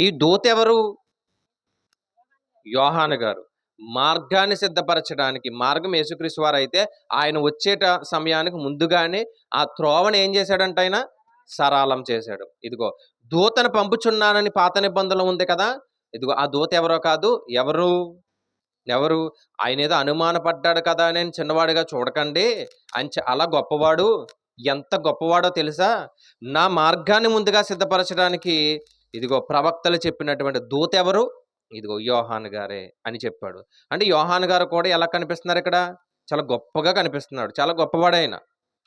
ఈ దూత ఎవరు? యోహాను గారు. మార్గాన్ని సిద్ధపరచడానికి, మార్గం యేసుక్రీస్తు వారైతే ఆయన వచ్చేట సమయానికి ముందుగానే ఆ త్రోవను ఏం చేశాడంట ఆయన? సరళం చేశాడు. ఇదిగో దూతను పంపుచున్నానని పాత నిబంధనలో ఉంది కదా! ఇదిగో ఆ దూత ఎవరో కాదు. ఎవరు? ఎవరు? ఆయనేదో అనుమానపడ్డాడు కదా అని చిన్నవాడిగా చూడకండి. ఆయన చాలా గొప్పవాడు. ఎంత గొప్పవాడో తెలుసా? నా మార్గాన్ని ముందుగా సిద్ధపరచడానికి ఇదిగో ప్రవక్తలు చెప్పినటువంటి దూత ఎవరు? ఇదిగో యోహాను గారే అని చెప్పాడు. అంటే యోహాను గారు కూడా ఎలా కనిపిస్తున్నారు ఇక్కడ? చాలా గొప్పగా కనిపిస్తున్నాడు. చాలా గొప్పవాడాయన.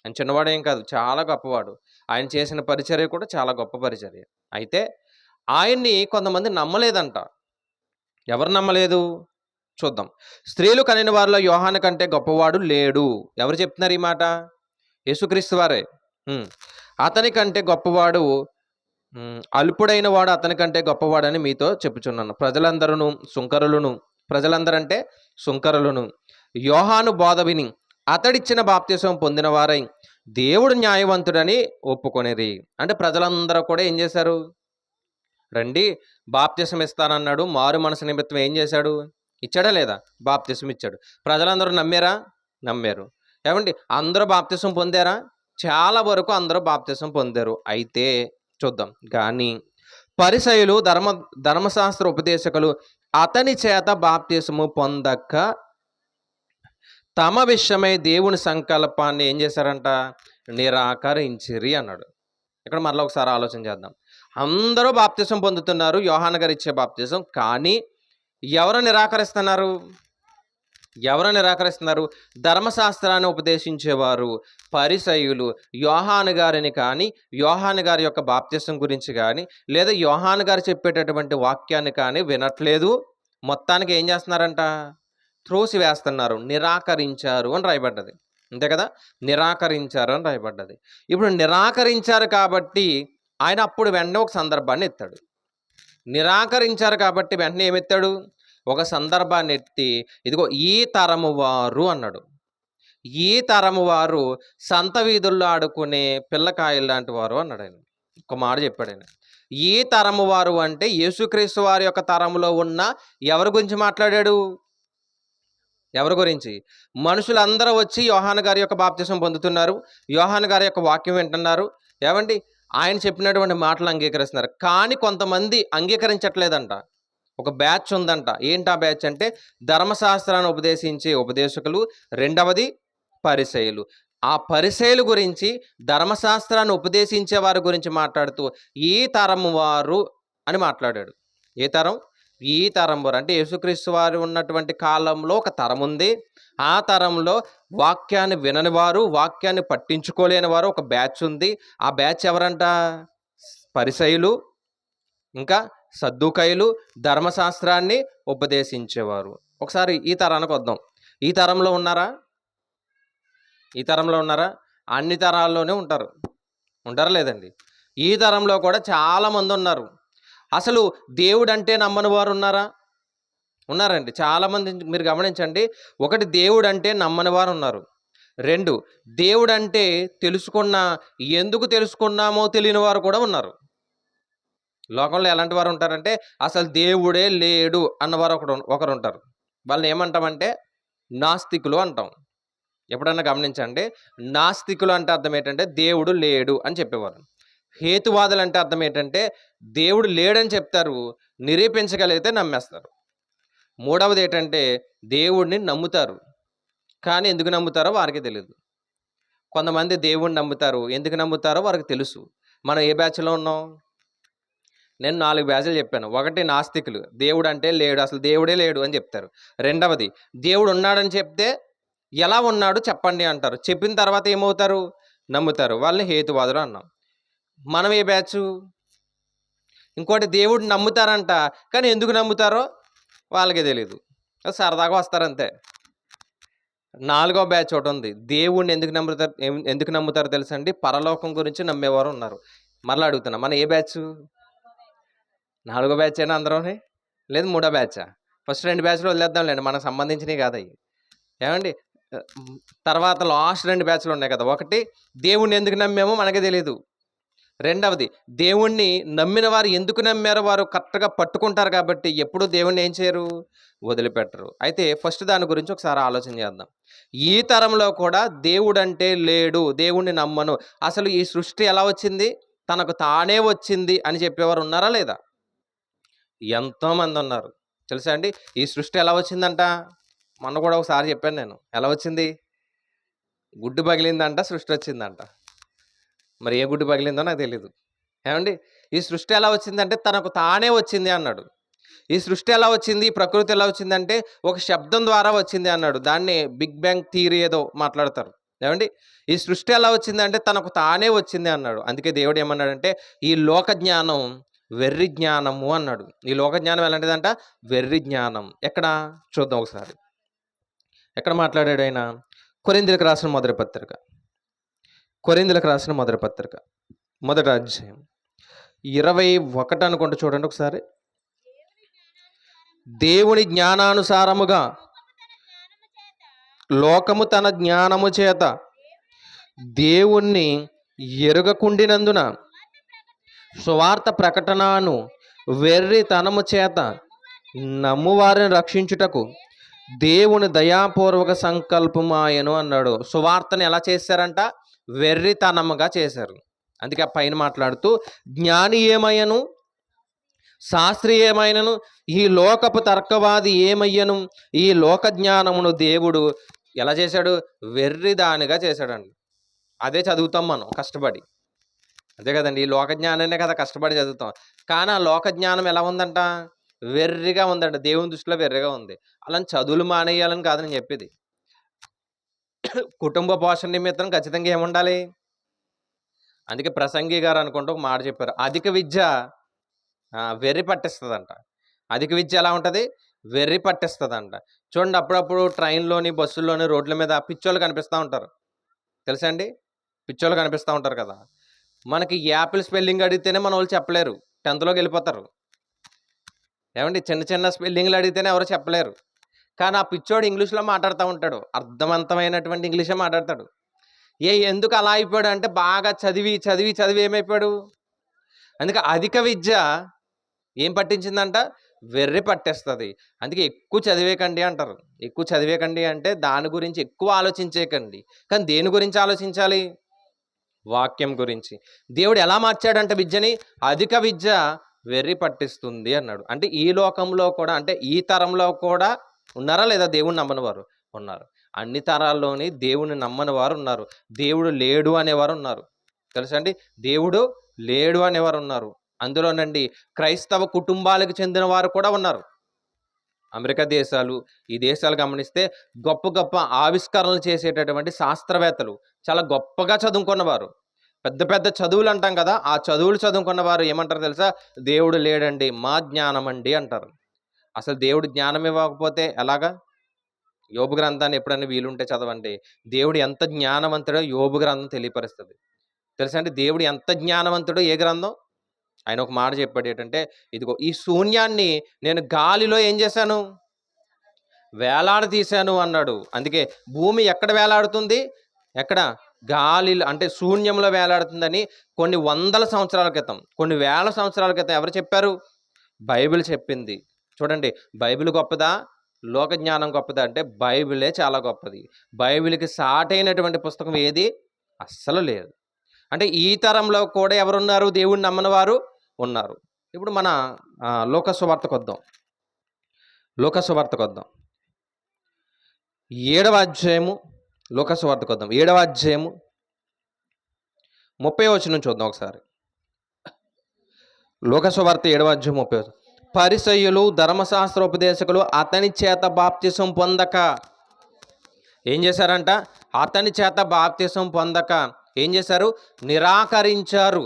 ఆయన చిన్నవాడేం కాదు. చాలా గొప్పవాడు. ఆయన చేసిన పరిచర్య కూడా చాలా గొప్ప పరిచర్య. అయితే ఆయన్ని కొంతమంది నమ్మలేదంట. ఎవరు నమ్మలేదు? చూద్దాం. స్త్రీలు కనిన వారిలో యోహాను కంటే గొప్పవాడు లేడు. ఎవరు చెప్తున్నారు ఈ మాట? యేసుక్రీస్తు వారే. అతని కంటే గొప్పవాడు అల్పుడైన వాడు అతని కంటే గొప్పవాడని మీతో చెప్పుచున్నాను. ప్రజలందరంటే సుంకరులను యోహాను బోధ విని అతడిచ్చిన బాప్తిసం పొందిన వారై దేవుడు న్యాయవంతుడని ఒప్పుకొనిరి. అంటే ప్రజలందరూ కూడా ఏం చేశారు? రండి బాప్తిసం ఇస్తానన్నాడు. మారు మనసు నిమిత్తం ఏం చేశాడు? ఇచ్చాడా లేదా? బాప్తిసం ఇచ్చాడు. ప్రజలందరూ నమ్మారా? నమ్మారు. ఏమండి అందరూ బాప్తిసం పొందారా? చాలా వరకు అందరూ బాప్తిసం పొందారు. అయితే చూద్దాం. కానీ పరిసయ్యులు ధర్మశాస్త్ర ఉపదేశకులు అతని చేత బాప్తిసము పొందక తమ విషయమై దేవుని సంకల్పాన్ని ఏం చేశారంట? నిరాకరించిరి అన్నాడు. ఇక్కడ మరలా ఒకసారి ఆలోచన చేద్దాం. అందరూ బాప్తిసం పొందుతున్నారు, యోహాను గారు ఇచ్చే బాప్తిసం. కానీ ఎవరు నిరాకరిస్తున్నారు? ఎవరు నిరాకరిస్తున్నారు? ధర్మశాస్త్రాన్ని ఉపదేశించేవారు పరిసయ్యులు యోహాను గారిని కానీ, యోహాను గారి యొక్క బాప్తిసం గురించి కానీ, లేదా యోహాను గారు చెప్పేటటువంటి వాక్యాన్ని కానీ వినట్లేదు. మొత్తానికి ఏం చేస్తున్నారంట? త్రోసి వేస్తున్నారు. నిరాకరించారు అని రాయబడ్డది. అంతే కదా? నిరాకరించారు అని రాయబడ్డది. ఇప్పుడు నిరాకరించారు కాబట్టి ఆయన అప్పుడు వెంటనే ఒక సందర్భాన్ని ఎత్తాడు. నిరాకరించారు కాబట్టి వెంటనే ఏమెత్తాడు? ఒక సందర్భాన్ని ఎత్తి ఇదిగో ఈ తరము వారు అన్నాడు. ఈ తరము వారు సంత వీధుల్లో ఆడుకునే పిల్లకాయలు లాంటి వారు అన్నాడు ఆయన. ఒక మాట చెప్పాడు ఆయన. ఈ తరము వారు అంటే యేసుక్రీస్తు వారి యొక్క తరములో ఉన్న ఎవరి గురించి మాట్లాడాడు? ఎవరి గురించి? మనుషులందరూ వచ్చి యోహాను గారి యొక్క బాప్తిసం పొందుతున్నారు, యోహాను గారి యొక్క వాక్యం వింటున్నారు. ఏమండి ఆయన చెప్పినటువంటి మాటలు అంగీకరిస్తున్నారు. కానీ కొంతమంది అంగీకరించట్లేదంట. ఒక బ్యాచ్ ఉందంట. ఏంటి ఆ బ్యాచ్ అంటే? ధర్మశాస్త్రాన్ని ఉపదేశించే ఉపదేశకులు, రెండవది పరిసయ్యులు. ఆ పరిసయ్యుల గురించి, ధర్మశాస్త్రాన్ని ఉపదేశించే వారి గురించి మాట్లాడుతూ ఈ తరము వారు అని మాట్లాడాడు. ఏ తరం? ఈ తరం వారు అంటే యేసుక్రీస్తు వారు ఉన్నటువంటి కాలంలో ఒక తరం ఉంది. ఆ తరంలో వాక్యాన్ని వినని వారు, వాక్యాన్ని పట్టించుకోలేని వారు ఒక బ్యాచ్ ఉంది. ఆ బ్యాచ్ ఎవరంట? పరిసయ్యులు, ఇంకా సద్దూకయ్యులు, ధర్మశాస్త్రాన్ని ఉపదేశించేవారు. ఒకసారి ఈ తరానికి వద్దాం. ఈ తరంలో ఉన్నారా? ఈ తరంలో ఉన్నారా? అన్ని తరాల్లోనే ఉంటారు. ఉంటారా లేదండి? ఈ తరంలో కూడా చాలామంది ఉన్నారు. అసలు దేవుడు అంటే నమ్మని వారు ఉన్నారా? ఉన్నారండి. చాలామంది. మీరు గమనించండి. ఒకటి, దేవుడు అంటే నమ్మని వారు ఉన్నారు. రెండు, దేవుడు అంటే ఎందుకు తెలుసుకున్నామో తెలియని వారు కూడా ఉన్నారు. లోకంలో ఎలాంటి వారు ఉంటారంటే అసలు దేవుడే లేడు అన్నవారు ఒకరు ఉంటారు. వాళ్ళని ఏమంటామంటే నాస్తికులు అంటాం. ఎప్పుడన్నా గమనించండి. నాస్తికులు అంటే అర్థం ఏంటంటే దేవుడు లేడు అని చెప్పేవారు. హేతువాదులు అంటే అర్థం ఏంటంటే దేవుడు లేడని చెప్తారు, నిరూపించగలిగితే నమ్మేస్తారు. మూడవది ఏంటంటే దేవుడిని నమ్ముతారు, కానీ ఎందుకు నమ్ముతారో వారికి తెలియదు. కొంతమంది దేవుడిని నమ్ముతారు, ఎందుకు నమ్ముతారో వారికి తెలుసు. మనం ఏ బ్యాచ్లో ఉన్నాం? నేను 4 బ్యాచ్లు చెప్పాను. ఒకటి, నాస్తికులు, దేవుడు అంటే లేడు, అసలు దేవుడే లేడు అని చెప్తారు. రెండవది, దేవుడు ఉన్నాడని చెప్తే ఎలా ఉన్నాడు చెప్పండి అంటారు. చెప్పిన తర్వాత ఏమవుతారు? నమ్ముతారు. వాళ్ళని హేతువాదులు అన్నాం. మనం ఏ బ్యాచు? ఇంకోటి, దేవుడిని నమ్ముతారంట, కానీ ఎందుకు నమ్ముతారో వాళ్ళకే తెలియదు, సరదాగా వస్తారంతే. 4వ బ్యాచ్ ఒకటి ఉంది. దేవుణ్ణి ఎందుకు నమ్ముతారో తెలుసండి? పరలోకం గురించి నమ్మేవారు ఉన్నారు. మరలా అడుగుతున్నా, మన ఏ బ్యాచ్? 4వ బ్యాచ్ అయినా అందరం? లేదు 3వ బ్యాచా? ఫస్ట్ 2 బ్యాచ్లు వదిలేద్దాంలేండి, మనకు సంబంధించినవి కాదు అవి. ఏమండి? తర్వాత లాస్ట్ 2 బ్యాచ్లు ఉన్నాయి కదా. ఒకటి, దేవుణ్ణి ఎందుకు నమ్మేమో మనకే తెలియదు. రెండవది, దేవుణ్ణి నమ్మిన వారు ఎందుకు నమ్మారో వారు కరెక్ట్‌గా పట్టుకుంటారు కాబట్టి ఎప్పుడూ దేవుణ్ణి ఏం చేయరు? వదిలిపెట్టరు. అయితే ఫస్ట్ దాని గురించి ఒకసారి ఆలోచన చేద్దాం. ఈ తరంలో కూడా దేవుడంటే లేడు, దేవుణ్ణి నమ్మను, అసలు ఈ సృష్టి ఎలా వచ్చింది? తనకు తానే వచ్చింది అని చెప్పేవారు ఉన్నారా లేదా? ఎంతోమందున్నారు. తెలుసా అండి? ఈ సృష్టి ఎలా వచ్చిందంట? మొన్న కూడా ఒకసారి చెప్పాను నేను. ఎలా వచ్చింది? గుడ్డు పగిలిందంట, సృష్టొచ్చిందంట. మరి ఏ గుడ్డు పగిలిందో నాకు తెలీదు. ఏవండీ? ఈ సృష్టి ఎలా వచ్చిందంటే తనకు తానే వచ్చింది అన్నాడు. ఈ సృష్టి ఎలా వచ్చింది? ఈ ప్రకృతి ఎలా వచ్చిందంటే ఒక శబ్దం ద్వారా వచ్చింది అన్నాడు. దాన్నే బిగ్ బ్యాంగ్ థియరీ ఏదో మాట్లాడతారు. ఏవండీ? ఈ సృష్టి ఎలా వచ్చిందంటే తనకు తానే వచ్చింది అన్నాడు. అందుకే దేవుడు ఏమన్నాడంటే ఈ లోక జ్ఞానం వెర్రి జ్ఞానము అన్నాడు. ఈ లోక జ్ఞానం ఎలాంటిదంట? వెర్రి జ్ఞానం. ఎక్కడ? చూద్దాం ఒకసారి. ఎక్కడ మాట్లాడాడు ఆయన? కొరింథీయులకు రాసిన మొదటి పత్రిక. కొరింథీయులకు రాసిన మొదటి పత్రిక. మొదటి అధ్యాయం 21 అనుకుంటా చూడండి ఒకసారి. దేవుని జ్ఞానానుసారముగా లోకము తన జ్ఞానము చేత దేవుణ్ణి ఎరుగకుండినందున సువార్త ప్రకటనను వెర్రితనము చేత నమ్మువారిని రక్షించుటకు దేవుని దయాపూర్వక సంకల్పమాయను అన్నాడు. సువార్తను ఎలా చేశారంట? వెర్రితనముగా చేశారు. అందుకే ఆ పైన మాట్లాడుతూ జ్ఞాని ఏమయ్యను, శాస్త్రి ఏమైనను, ఈ లోకపు తర్కవాది ఏమయ్యను, ఈ లోక జ్ఞానమును దేవుడు ఎలా చేశాడు? వెర్రిదానిగా చేశాడండి. అదే చదువుతాం మనం కష్టపడి. అంతే కదండి, ఈ లోక జ్ఞానాన్నే కదా కష్టపడి చదువుతాం. కానీ ఆ లోక జ్ఞానం ఎలా ఉందంట? వెర్రిగా ఉందంట. దేవుని దృష్టిలో వెర్రిగా ఉంది. అలా చదువులు మానేయాలని కాదు నేను చెప్పేది. కుటుంబ పోషణ నిమిత్తం ఖచ్చితంగా ఏముండాలి? అందుకే ప్రసంగి గారు అనుకుంటూ ఒక మాట చెప్పారు, అధిక విద్య వెర్రి పట్టిస్తుందంట. అధిక విద్య ఎలా ఉంటుంది? వెర్రి పట్టిస్తుందంట. చూడండి, అప్పుడప్పుడు ట్రైన్లోని, బస్సుల్లోని, రోడ్ల మీద పిచ్చోళ్ళు కనిపిస్తూ ఉంటారు. తెలుసా అండి? పిచ్చోళ్ళు కనిపిస్తూ ఉంటారు కదా. మనకి యాపిల్ స్పెల్లింగ్ అడిగితేనే మన వాళ్ళు చెప్పలేరు, 10థ్లోకి వెళ్ళిపోతారు. ఏమండి? చిన్న చిన్న స్పెల్లింగ్లు అడిగితేనే ఎవరు చెప్పలేరు. కానీ ఆ పిచ్చోడు ఇంగ్లీష్లో మాట్లాడుతూ ఉంటాడు, అర్థవంతమైనటువంటి ఇంగ్లీషే మాట్లాడతాడు. ఎందుకు అలా అయిపోయాడు అంటే బాగా చదివి చదివి చదివి ఏమైపోయాడు? అందుకే అధిక విద్య ఏం పట్టించిందంట? వెర్రి పట్టేస్తుంది. అందుకే ఎక్కువ చదివేకండి అంటారు. ఎక్కువ చదివేకండి అంటే దాని గురించి ఎక్కువ ఆలోచించేకండి. కానీ దేని గురించి ఆలోచించాలి? వాక్యం గురించి. దేవుడు ఎలా మార్చాడంట విద్యని? అధిక విద్య వెర్రి పట్టిస్తుంది అన్నాడు. అంటే ఈ లోకంలో కూడా, అంటే ఈ తరంలో కూడా ఉన్నారా లేదా దేవుణ్ణి నమ్మని వారు? ఉన్నారు. అన్ని తరాల్లోని దేవుణ్ణి నమ్మని వారు ఉన్నారు. దేవుడు లేడు అనేవారు ఉన్నారు. తెలుసా అండి? దేవుడు లేడు అనేవారు ఉన్నారు. అందులోనండి క్రైస్తవ కుటుంబాలకు చెందిన వారు కూడా ఉన్నారు. అమెరికా దేశాలు, ఈ దేశాలు గమనిస్తే గొప్ప గొప్ప ఆవిష్కరణలు చేసేటటువంటి శాస్త్రవేత్తలు, చాలా గొప్పగా చదువుకున్నవారు, పెద్ద పెద్ద చదువులు అంటాం కదా, ఆ చదువులు చదువుకున్న వారు ఏమంటారు తెలుసా? దేవుడు లేడండి, మా జ్ఞానం అండి అంటారు. అసలు దేవుడు జ్ఞానం ఇవ్వకపోతే ఎలాగా? యోబు గ్రంథాన్ని ఎప్పుడైనా వీలుంటే చదవండి. దేవుడు ఎంత జ్ఞానవంతుడో యోబు గ్రంథం తెలియపరుస్తుంది. తెలుసా అండి? దేవుడు ఎంత జ్ఞానవంతుడో ఏ గ్రంథం? ఆయన ఒక మాట చెప్పాడు ఏంటంటే, ఇదిగో ఈ శూన్యాన్ని నేను గాలిలో ఏం చేశాను? వేలాడదీశాను అన్నాడు. అందుకే భూమి ఎక్కడ వేలాడుతుంది? ఎక్కడ? గాలిలో, అంటే శూన్యంలో వేలాడుతుందని కొన్ని వందల సంవత్సరాల క్రితం, కొన్ని వేల సంవత్సరాల క్రితం ఎవరు చెప్పారు? బైబిల్ చెప్పింది. చూడండి, బైబిల్ గొప్పదా? లోక జ్ఞానం గొప్పదా అంటే బైబిలే చాలా గొప్పది. బైబిల్కి సాటైనటువంటి పుస్తకం ఏది అస్సలు లేదు. అంటే ఈ తరంలో కూడా ఎవరున్నారు? దేవుణ్ణి నమ్మని వారు ఉన్నారు. ఇప్పుడు మన లోక సువార్తకు వద్దాం. లోక సువార్తకు వద్దాం. 7వ అధ్యాయము. లోక సువార్తకు వద్దాం. 7వ అధ్యాయము 30వ వచనం చూద్దాం ఒకసారి. లోక సువార్త 7వ అధ్యాయం 30వ వచనం. పరిసయ్యులు, ధర్మశాస్త్రోపదేశకులు అతని చేత బాప్తిసం పొందక ఏం చేశారంట? అతని చేత బాప్తిసం పొందక ఏం చేశారు? నిరాకరించారు.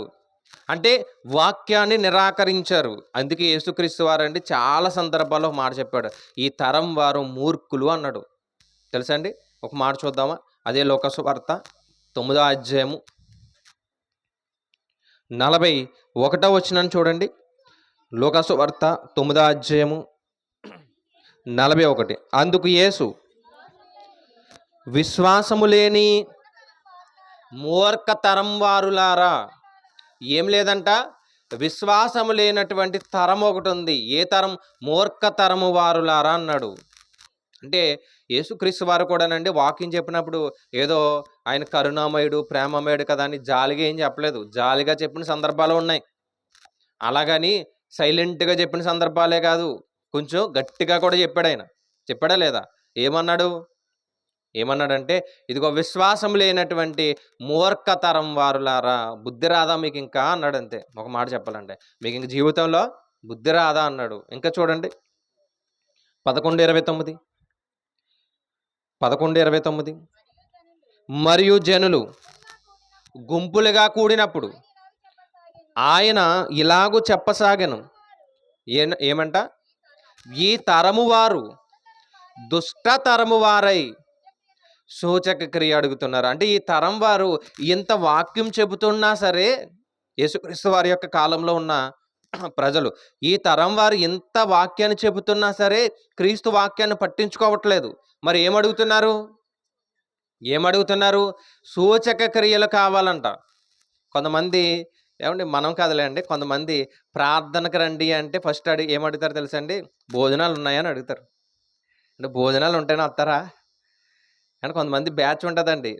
అంటే వాక్యాన్ని నిరాకరించారు. అందుకే యేసుక్రీస్తు వారండి చాలా సందర్భాల్లో ఒక మాట చెప్పాడు, ఈ తరం వారు మూర్ఖులు అన్నాడు. తెలుసా అండి? ఒక మాట చూద్దామా? అదే లోక సువార్త 9వ అధ్యాయము 41వ వచనం చూడండి. లోక సువార్త 9వ అధ్యాయము 41. అందుకు యేసు, విశ్వాసము లేని మూర్ఖతరం వారులారా, ఏం లేదంట, విశ్వాసము లేనటువంటి తరం ఒకటి ఉంది. ఏ తరం? మూర్ఖ తరము వారులారా అన్నాడు. అంటే యేసుక్రీస్తు వారు కూడానండి వాక్యం చెప్పినప్పుడు ఏదో ఆయన కరుణామయుడు, ప్రేమమయుడు కదా అని జాలిగా ఏం చెప్పలేదు. జాలిగా చెప్పిన సందర్భాలు ఉన్నాయి. అలాగని సైలెంట్‌గా చెప్పిన సందర్భాలే కాదు. కొంచెం గట్టిగా కూడా చెప్పాడు ఆయన. చెప్పాడా లేదా? ఏమన్నాడు? ఏమన్నాడంటే, ఇదిగో విశ్వాసం లేనటువంటి మూర్ఖతరం వారులారా, బుద్ధి రాదా మీకింకా అన్నాడంతే. ఒక మాట చెప్పాలంటే, మీకింక జీవితంలో బుద్ధి రాదా అన్నాడు. ఇంకా చూడండి 11:29, 11:29. మరియు జనులు గుంపులుగా కూడినప్పుడు ఆయన ఇలాగు చెప్పసాగెను. ఏమంట? ఈ తరము వారు దుష్ట తరము వారై సూచక క్రియ అడుగుతున్నారు. అంటే ఈ తరం వారు ఇంత వాక్యం చెబుతున్నా సరే, యేసుక్రీస్తు వారి యొక్క కాలంలో ఉన్న ప్రజలు, ఈ తరం వారు ఇంత వాక్యాన్ని చెబుతున్నా సరే క్రీస్తు వాక్యాన్ని పట్టించుకోవట్లేదు. మరి ఏమడుగుతున్నారు? ఏమడుగుతున్నారు? సూచక క్రియలు కావాలంట. కొంతమంది, ఏమండి మనం కాదులేండి, కొంతమంది ప్రార్థనకు రండి అంటే ఫస్ట్ ఏమడుగుతారు తెలుసా అండి? భోజనాలు ఉన్నాయా అని అడుగుతారు. అంటే భోజనాలు ఉంటేనే వస్తారా? అంటే కొంతమంది బ్యాచ్ ఉంటుందండి.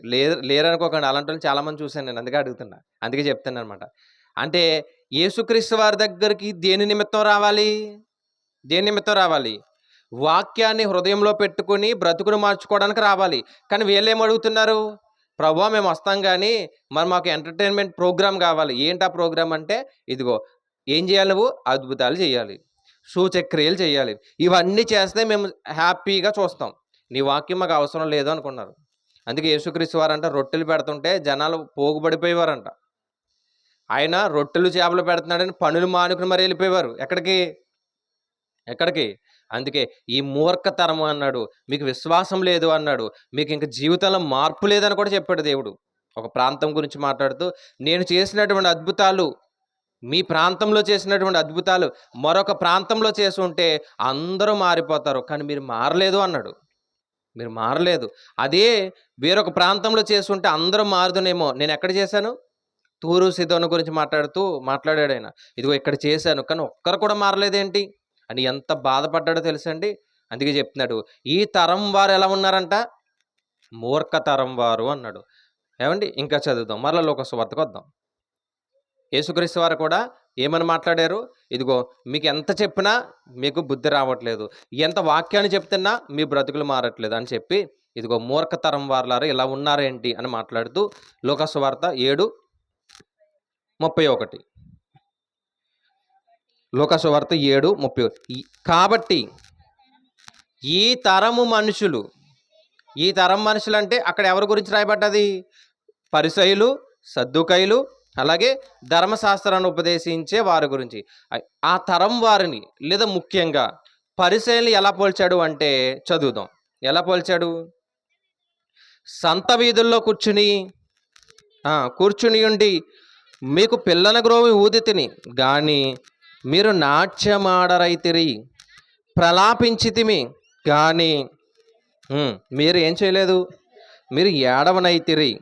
లేరనుకోకండి, అలాంటి వాళ్ళు చాలామంది చూశాను నేను, అందుకే అడుగుతున్నా. అందుకే చెప్తాను అనమాట. అంటే యేసుక్రీస్తు వారి దగ్గరికి దేని నిమిత్తం రావాలి? దేని నిమిత్తం రావాలి? వాక్యాన్ని హృదయంలో పెట్టుకుని బ్రతుకును మార్చుకోవడానికి రావాలి. కానీ వీళ్ళేం అడుగుతున్నారు? ప్రభువా మేము వస్తాం కానీ మరి మాకు ఎంటర్టైన్మెంట్ ప్రోగ్రామ్ కావాలి. ఏంటి ఆ ప్రోగ్రామ్ అంటే, ఇదిగో ఏం చేయాలి నువ్వు? అద్భుతాలు చేయాలి, సూచక్రియలు చేయాలి, ఇవన్నీ చేస్తే మేము హ్యాపీగా చూస్తాం. నీ వాక్యం మాకు అవసరం లేదు అనుకున్నారు. అందుకే యేసుక్రీస్తు వారంట రొట్టెలు పెడుతుంటే జనాలు పోగుబడిపోయేవారంట. ఆయన రొట్టెలు చేపలు పెడుతున్నాడని పనులు మానుకుని మరి వెళ్ళిపోయేవారు. ఎక్కడికి? ఎక్కడికి? అందుకే ఈ మూర్ఖతరం అన్నాడు, మీకు విశ్వాసం లేదు అన్నాడు, మీకు ఇంక జీవితంలో మార్పు లేదని కూడా చెప్పాడు దేవుడు. ఒక ప్రాంతం గురించి మాట్లాడుతూ, నేను చేసినటువంటి అద్భుతాలు, మీ ప్రాంతంలో చేసినటువంటి అద్భుతాలు మరొక ప్రాంతంలో చేసి ఉంటే అందరూ మారిపోతారు, కానీ మీరు మారలేదు అన్నాడు. మీరు మారలేదు. అదే వేరొక ప్రాంతంలో చేసుంటే అందరూ మారుదునేమో. నేను ఎక్కడ చేశాను? తూరు సీదోను గురించి మాట్లాడాడు ఆయన. ఇదిగో ఇక్కడ చేశాను, కానీ ఒక్కరు కూడా మారలేదేంటి అని ఎంత బాధపడ్డాడో తెలుసండి. అందుకే చెప్తున్నాడు, ఈ తరం వారు ఎలా ఉన్నారంట? మూర్ఖ తరం వారు అన్నాడు. ఏమండి ఇంకా చదువుదాం, మరలా లోక సువార్తకు వద్దాం. యేసుక్రీస్తు వారు కూడా ఏమని మాట్లాడారు? ఇదిగో మీకు ఎంత చెప్పినా మీకు బుద్ధి రావట్లేదు, ఎంత వాక్యాన్ని చెప్తున్నా మీ బ్రతుకులు మారట్లేదు అని చెప్పి, ఇదిగో మూర్ఖతరం వారులారా ఇలా ఉన్నారేంటి అని మాట్లాడుతూ లోక సువార్త 7:31, లోక సువార్త 7:30. కాబట్టి ఈ తరము మనుషులు, ఈ తరం మనుషులు అంటే అక్కడ ఎవరి గురించి రాయబడ్డది? పరిసయ్యులు, సద్దూకయ్యులు, అలాగే ధర్మశాస్త్రాన్ని ఉపదేశించే వారి గురించి. ఆ తరం వారిని, లేదా ముఖ్యంగా పరిసయ్యుల్ని ఎలా పోల్చాడు అంటే చదువుదాం. ఎలా పోల్చాడు? సంత వీధుల్లో కూర్చుని ఉండి మీకు పిల్లన గ్రోవి ఊదితిని గాని మీరు నాట్యమాడరైతిరి, ప్రలాపించితిమి కానీ మీరు ఏం చేయలేదు, మీరు ఏడవనైతిరి.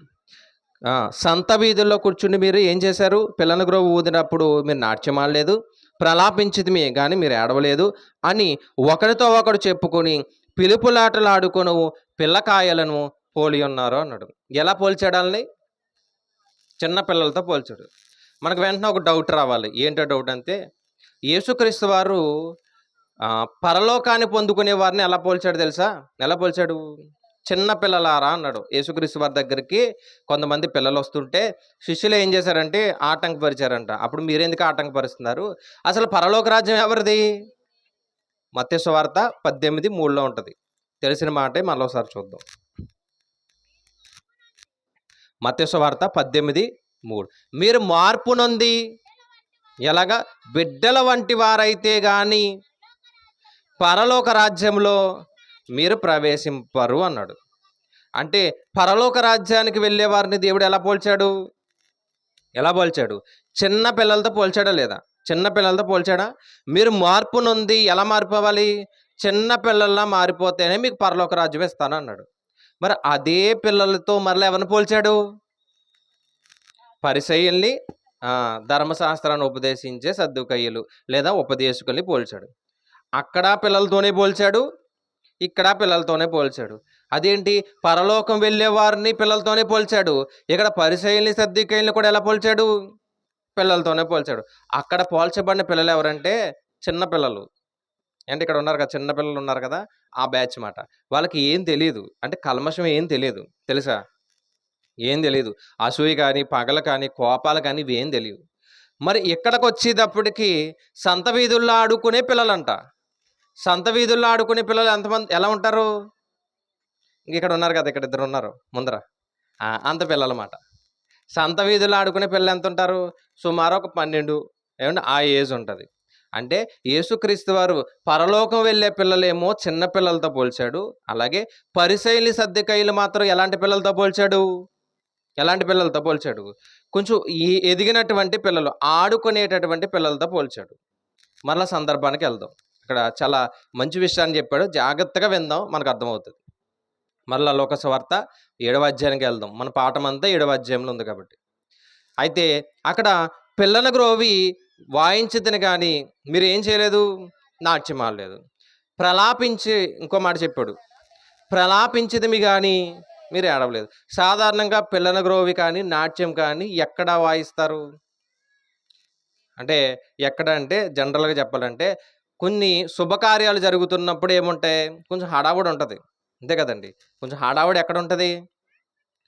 సంత వీధుల్లో కూర్చుని మీరు ఏం చేశారు? పిల్లన గ్రోవి ఊదినప్పుడు మీరు నాట్యం ఆడలేదు, ప్రలాపించితిమి కానీ మీరు ఏడవలేదు అని ఒకరితో ఒకడు చెప్పుకొని పిలుపులాటలు ఆడుకొను పిల్లకాయలను పోలి ఉన్నారు అన్నాడు. ఎలా పోల్చాడాలని? చిన్న పిల్లలతో పోల్చాడు. మనకు వెంటనే ఒక డౌట్ రావాలి. ఏంటో డౌట్ అంటే, యేసుక్రీస్తు వారు పరలోకాన్ని పొందుకునే వారిని ఎలా పోల్చాడు తెలుసా? ఎలా పోల్చాడు? చిన్న పిల్లలారా అన్నాడు. యేసుక్రీస్తు వారి దగ్గరికి కొంతమంది పిల్లలు వస్తుంటే శిష్యులు ఏం చేశారంటే ఆటంకపరిచారంట. అప్పుడు మీరెందుకు ఆటంకపరుస్తున్నారు? అసలు పరలోక రాజ్యం ఎవరిది? మత్తయి సువార్త 18:3లో ఉంటుంది. తెలిసిన మాటే మళ్ళీ ఒకసారి చూద్దాం. మత్తయి సువార్త 18:3. మీరు మార్పు నొంది ఎలాగా? బిడ్డల వంటి వారైతే గాని పరలోక రాజ్యంలో మీరు ప్రవేశింపరు అన్నాడు. అంటే పరలోక రాజ్యానికి వెళ్ళే వారిని దేవుడు ఎలా పోల్చాడు? ఎలా పోల్చాడు? చిన్న పిల్లలతో పోల్చాడా లేదా? చిన్న పిల్లలతో పోల్చాడా? మీరు మార్పు నొంది ఎలా మారిపోవాలి? చిన్న పిల్లల్లా మారిపోతేనే మీకు పరలోక రాజ్యం ఇస్తాను అన్నాడు. మరి అదే పిల్లలతో మరలా ఎవరిని పోల్చాడు? పరిసయ్యుల్ని, ఆ! ధర్మశాస్త్రాన్ని ఉపదేశించే సద్దూకయ్యులు లేదా ఉపదేశకుల్ని పోల్చాడు. అక్కడ పిల్లలతోనే పోల్చాడు. ఇక్కడ పిల్లలతోనే పోల్చాడు. అదేంటి పరలోకం వెళ్ళే వారిని పిల్లలతోనే పోల్చాడు. ఇక్కడ పరిసయ్యుల్ని, సద్దూకయ్యుల్ని కూడా ఎలా పోల్చాడు? పిల్లలతోనే పోల్చాడు. అక్కడ పోల్చబడిన పిల్లలెవరంటే చిన్న పిల్లలు. అంటే ఇక్కడ ఉన్నారు కదా! చిన్న పిల్లలున్నారు కదా! ఆ బ్యాచ్ మాట. వాళ్ళకి ఏం తెలీదు. అంటే కల్మషం ఏం తెలీదు. తెలుసా? ఏం తెలీదు. అసూయ కానీ, పగలు కానీ, కోపాలు కానీ ఇవేం తెలీవు. మరి ఇక్కడికొచ్చేటప్పటికి సంత వీధుల్లో ఆడుకునే పిల్లలంట. సంత వీధుల్లో ఆడుకునే పిల్లలు ఎంతమంది ఎలా ఉంటారు? ఇక్కడ ఉన్నారు కదా! ఇక్కడ ఇద్దరున్నారు ముందర. అంత పిల్లలమాట. సంత వీధుల్లో ఆడుకునే పిల్లలెంతుంటారు? సుమారు ఒక 12 ఏవండీ ఆ ఏజ్ ఉంటది. అంటే యేసుక్రీస్తు వారు పరలోకం వెళ్ళే పిల్లలేమో చిన్న పిల్లలతో పోల్చాడు. అలాగే పరిసయ్యులు, సద్దూకయ్యులు మాత్రం ఎలాంటి పిల్లలతో పోల్చాడు? ఎలాంటి పిల్లలతో పోల్చాడు? కొంచెం ఎదిగినటువంటి పిల్లలు, ఆడుకునేటటువంటి పిల్లలతో పోల్చాడు. మరలా సందర్భానికెళ్దాం. ఇక్కడ చాలా మంచి విషయాన్ని చెప్పాడు. జాగ్రత్తగా విందాం మనకర్థమవుతది. మరలా లూకా సువార్త 7వ అధ్యాయానికెళ్దాం. మన పాఠమంతా 7వ అధ్యాయంలో ఉంది కాబట్టి. అయితే అక్కడ పిల్లన గ్రోవి వాయించితిని గాని మీరేం చేయలేదు? నాట్యం ఆడలేదు. ప్రలాపించి ఇంకో మాట చెప్పాడు. ప్రలాపించితిమి గాని మీరు ఏడవలేదు. సాధారణంగా పిల్లన గ్రోవి కానీ, నాట్యం కానీ ఎక్కడ వాయిస్తారు? అంటే ఎక్కడ అంటే జనరల్‌గా చెప్పాలంటే కొన్ని శుభకార్యాలు జరుగుతున్నప్పుడు ఏముంటాయి? కొంచెం హడావుడి ఉంటది. అంతే కదండీ! కొంచెం హడావుడి ఎక్కడుంటది?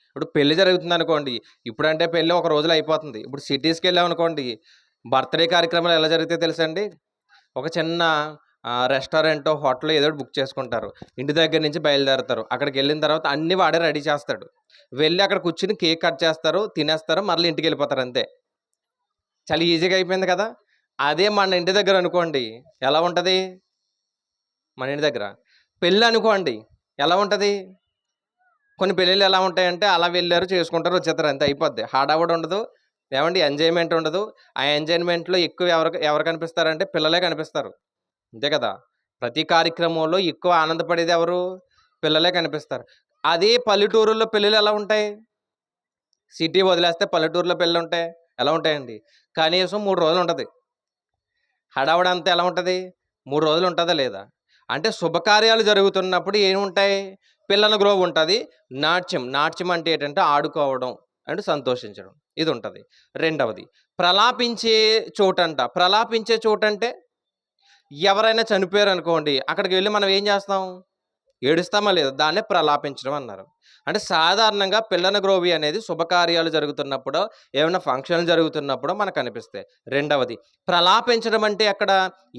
ఇప్పుడు పెళ్లి జరుగుతుందనుకోండి. ఇప్పుడంటే పెళ్లి ఒక రోజులో అయిపోతుంది. ఇప్పుడు సిటీస్‌కెళ్ళామనుకోండి, బర్త్‌డే కార్యక్రమాలు ఎలా జరుగుతాయో తెలుసండి? ఒక చిన్న రెస్టారెంటో, హోటలో ఏదో ఒకటి బుక్ చేసుకుంటారు. ఇంటి దగ్గర నుంచి బయలుదేరతారు. అక్కడికెళ్ళిన తర్వాత అన్నీ వాడే రెడీ చేస్తాడు. వెళ్ళి అక్కడ కూర్చొని కేక్ కట్ చేస్తారు, తినేస్తారు, మరలా ఇంటికెళ్ళిపోతారు అంతే. చాలా ఈజీగా అయిపోయింది కదా! అదే మన ఇంటి దగ్గర అనుకోండి ఎలా ఉంటది? మన ఇంటి దగ్గర పెళ్ళనుకోండి ఎలా ఉంటది? కొన్ని పెళ్ళిళ్ళు ఎలా ఉంటాయంటే అలా వెళ్లారు, చేసుకుంటారు, వచ్చేత్తారు అంతే అయిపోద్ది. హడావుడి ఉండదు. ఏవండీ ఎంజాయ్‌మెంట్ ఉండదు. ఆ ఎంజాయ్‌మెంట్‌లో ఎక్కువ ఎవరు కనిపిస్తారంటే పిల్లలే కనిపిస్తారు. అంతే కదా! ప్రతి కార్యక్రమంలో ఎక్కువ ఆనందపడేది ఎవరు? పిల్లలే కనిపిస్తారు. అదే పల్లెటూరుల్లో పెళ్ళిళ్ళు ఎలా ఉంటాయి? సిటీ వదిలేస్తే పల్లెటూరులో పెళ్ళుంటాయి. ఎలా ఉంటాయండి? కనీసం 3 రోజులుంటది. హడావుడంతా ఎలా ఉంటది? 3 రోజులు ఉంటదా లేదా? అంటే శుభకార్యాలు జరుగుతున్నప్పుడు ఏముంటాయి? పిల్లల గ్రోవుంటది. నాట్యం అంటే ఏంటంటే ఆడుకోవడం అండ్ సంతోషించడం ఇదుంటది. రెండవది ప్రలాపించే చోటంట. ప్రలాపించే చోటంటే ఎవరైనా చనిపోయారనుకోండి, అక్కడికి వెళ్లి మనం ఏం చేస్తాం? ఏడుస్తామా లేదా? దాన్నే ప్రలాపించడం అన్నారు. అంటే సాధారణంగా పిల్లన గ్రోవి అనేది శుభకార్యాలు జరుగుతున్నప్పుడో, ఏమైనా ఫంక్షన్‌లు జరుగుతున్నప్పుడో మనకనిపిస్తాయి. రెండవది ప్రలాపించడం అంటే ఎక్కడ?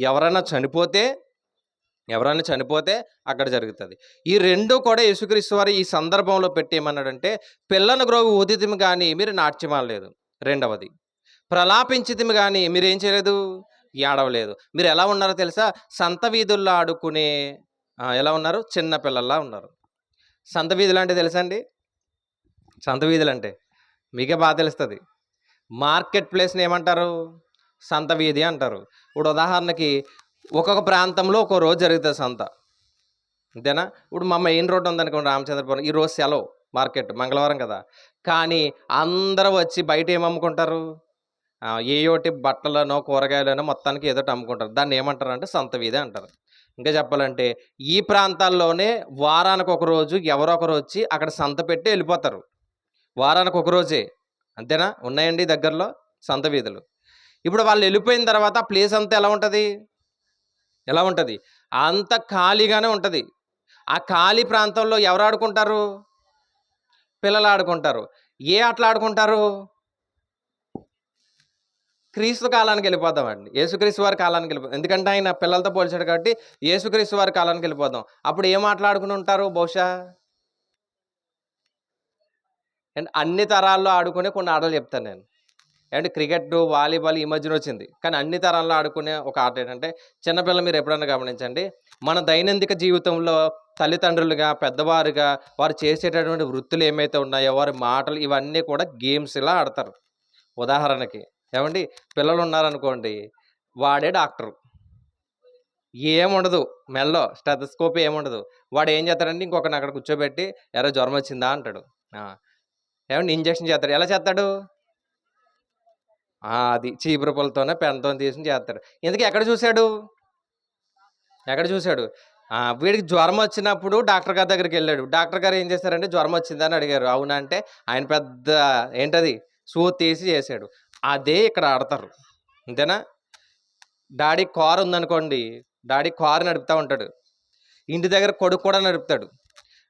ఎవరైనా చనిపోతే ఎవరైనా చనిపోతే అక్కడ జరుగుతది. ఈ 2 కూడా యేసుక్రీస్తు వారు ఈ సందర్భంలో పెట్టి ఏమన్నాడంటే, పిల్లన గ్రోవి ఊదితిమి గాని మీరు నాట్యమాడలేదు. రెండవది. ప్రలాపించితిమి గాని మీరేం చేయలేదు? ఏడవలేదు. మీరెలా ఉన్నారో తెలుసా? సంత వీధుల్లో ఆడుకునే ఎలా ఉన్నారు? చిన్న పిల్లల్లా ఉన్నారు. సంత వీధులంటే తెలుసా అండి? సంత వీధులంటే? మీకే తెలుస్తది. మార్కెట్ ప్లేస్‌ని ఏమంటారు? సంత వీధి అంటారు. ఇప్పుడు ఉదాహరణకి ఒక్కొక్క ప్రాంతంలో ఒక్కో రోజు జరుగుతది సంత. అంతేనా? ఇప్పుడు మా మెయిన్ రోడ్ ఉందనుకోండి రామచంద్రపురం. ఈరోజు సెలవు మార్కెట్ మంగళవారం కదా! కానీ అందరూ వచ్చి బయట ఏం అమ్ముకుంటారు? ఏయోటి బట్టలనో, కూరగాయలనో మొత్తానికి ఏదోటి అమ్ముకుంటారు. దాన్నేమంటారంటే సంత వీధి అంటారు. ఇంకా చెప్పాలంటే ఈ ప్రాంతాల్లోనే వారానికొక రోజు ఎవరో ఒకరొచ్చి అక్కడ సంత పెట్టి ఎళ్ళిపోతారు. వారానికొక రోజే. అంతేనా? ఉన్నాయండి దగ్గరలో సంత వీధులు. ఇప్పుడు వాళ్ళెళ్ళిపోయిన తర్వాత ఆ ప్లేస్ అంతా ఎలా ఉంటది? ఎలా ఉంటది? అంతా ఖాళీగానే ఉంటది. ఆ ఖాళీ ప్రాంతంలో ఎవరు ఆడుకుంటారు? పిల్లలు ఆడుకుంటారు. ఏ ఆటలాడుకుంటారు? క్రీస్తు కాలానికెళ్ళిపోదామండి. యేసుక్రీస్తు వారి కాలానికెళ్ళిపోదాం. ఎందుకంటే ఆయన పిల్లలతో పోల్చాడు కాబట్టి యేసుక్రీస్తు వారి కాలానికెళ్ళిపోదాం. అప్పుడు ఏం ఆటలాడుకుని ఉంటారు బహుశా? అండ్ అన్ని తరాల్లో ఆడుకునే కొన్ని ఆటలు చెప్తాను నేను. ఏమంటే క్రికెట్టు, వాలీబాల్ ఈ మధ్యన వచ్చింది. కానీ అన్ని తరాల్లో ఆడుకునే ఒక ఆట ఏంటంటే చిన్నపిల్లలు మీరు ఎప్పుడన్నా గమనించండి. మన దైనందిక జీవితంలో తల్లిదండ్రులుగా, పెద్దవారుగా వారు చేసేటటువంటి వృత్తులు ఏమైతే ఉన్నాయో, వారి మాటలు ఇవన్నీ కూడా గేమ్స్‌లా ఆడతారు. ఉదాహరణకి ఏవండీ పిల్లలున్నారనుకోండి, వాడే డాక్టరు. ఏముండదు. మెడలో స్టెతస్కోప్ ఏముండదు. వాడేం చేస్తాడంటే ఇంకొకడిని అక్కడ కూర్చోబెట్టి, "ఏరా జ్వరమొచ్చిందా?" అంటాడు. ఆ! ఏవండీ ఇంజెక్షన్ చేస్తాడు. ఎలా చేత్తాడు? అది చీపురు పుల్లతోనే పెన్‌తోని తీసుకొని చేస్తాడు. ఇంతకీ ఎక్కడ చూసాడు? ఎక్కడ చూసాడు? వీడికి జ్వరం వచ్చినప్పుడు డాక్టర్ గారి దగ్గరికెళ్ళాడు. డాక్టర్ గారు ఏం చేశారంటే, "జ్వరం వచ్చిందా?" అని అడిగారు. అవునా అంటే, ఆయన పెద్ద ఏంటది సూది తీసి చేసాడు. అదే ఇక్కడ ఆడతారు. అంతేనా? డాడీ కారు ఉందనుకోండి, డాడీ కారు నడుపుతా ఉంటాడు. ఇంటి దగ్గర కొడుకు కూడా నడుపుతాడు.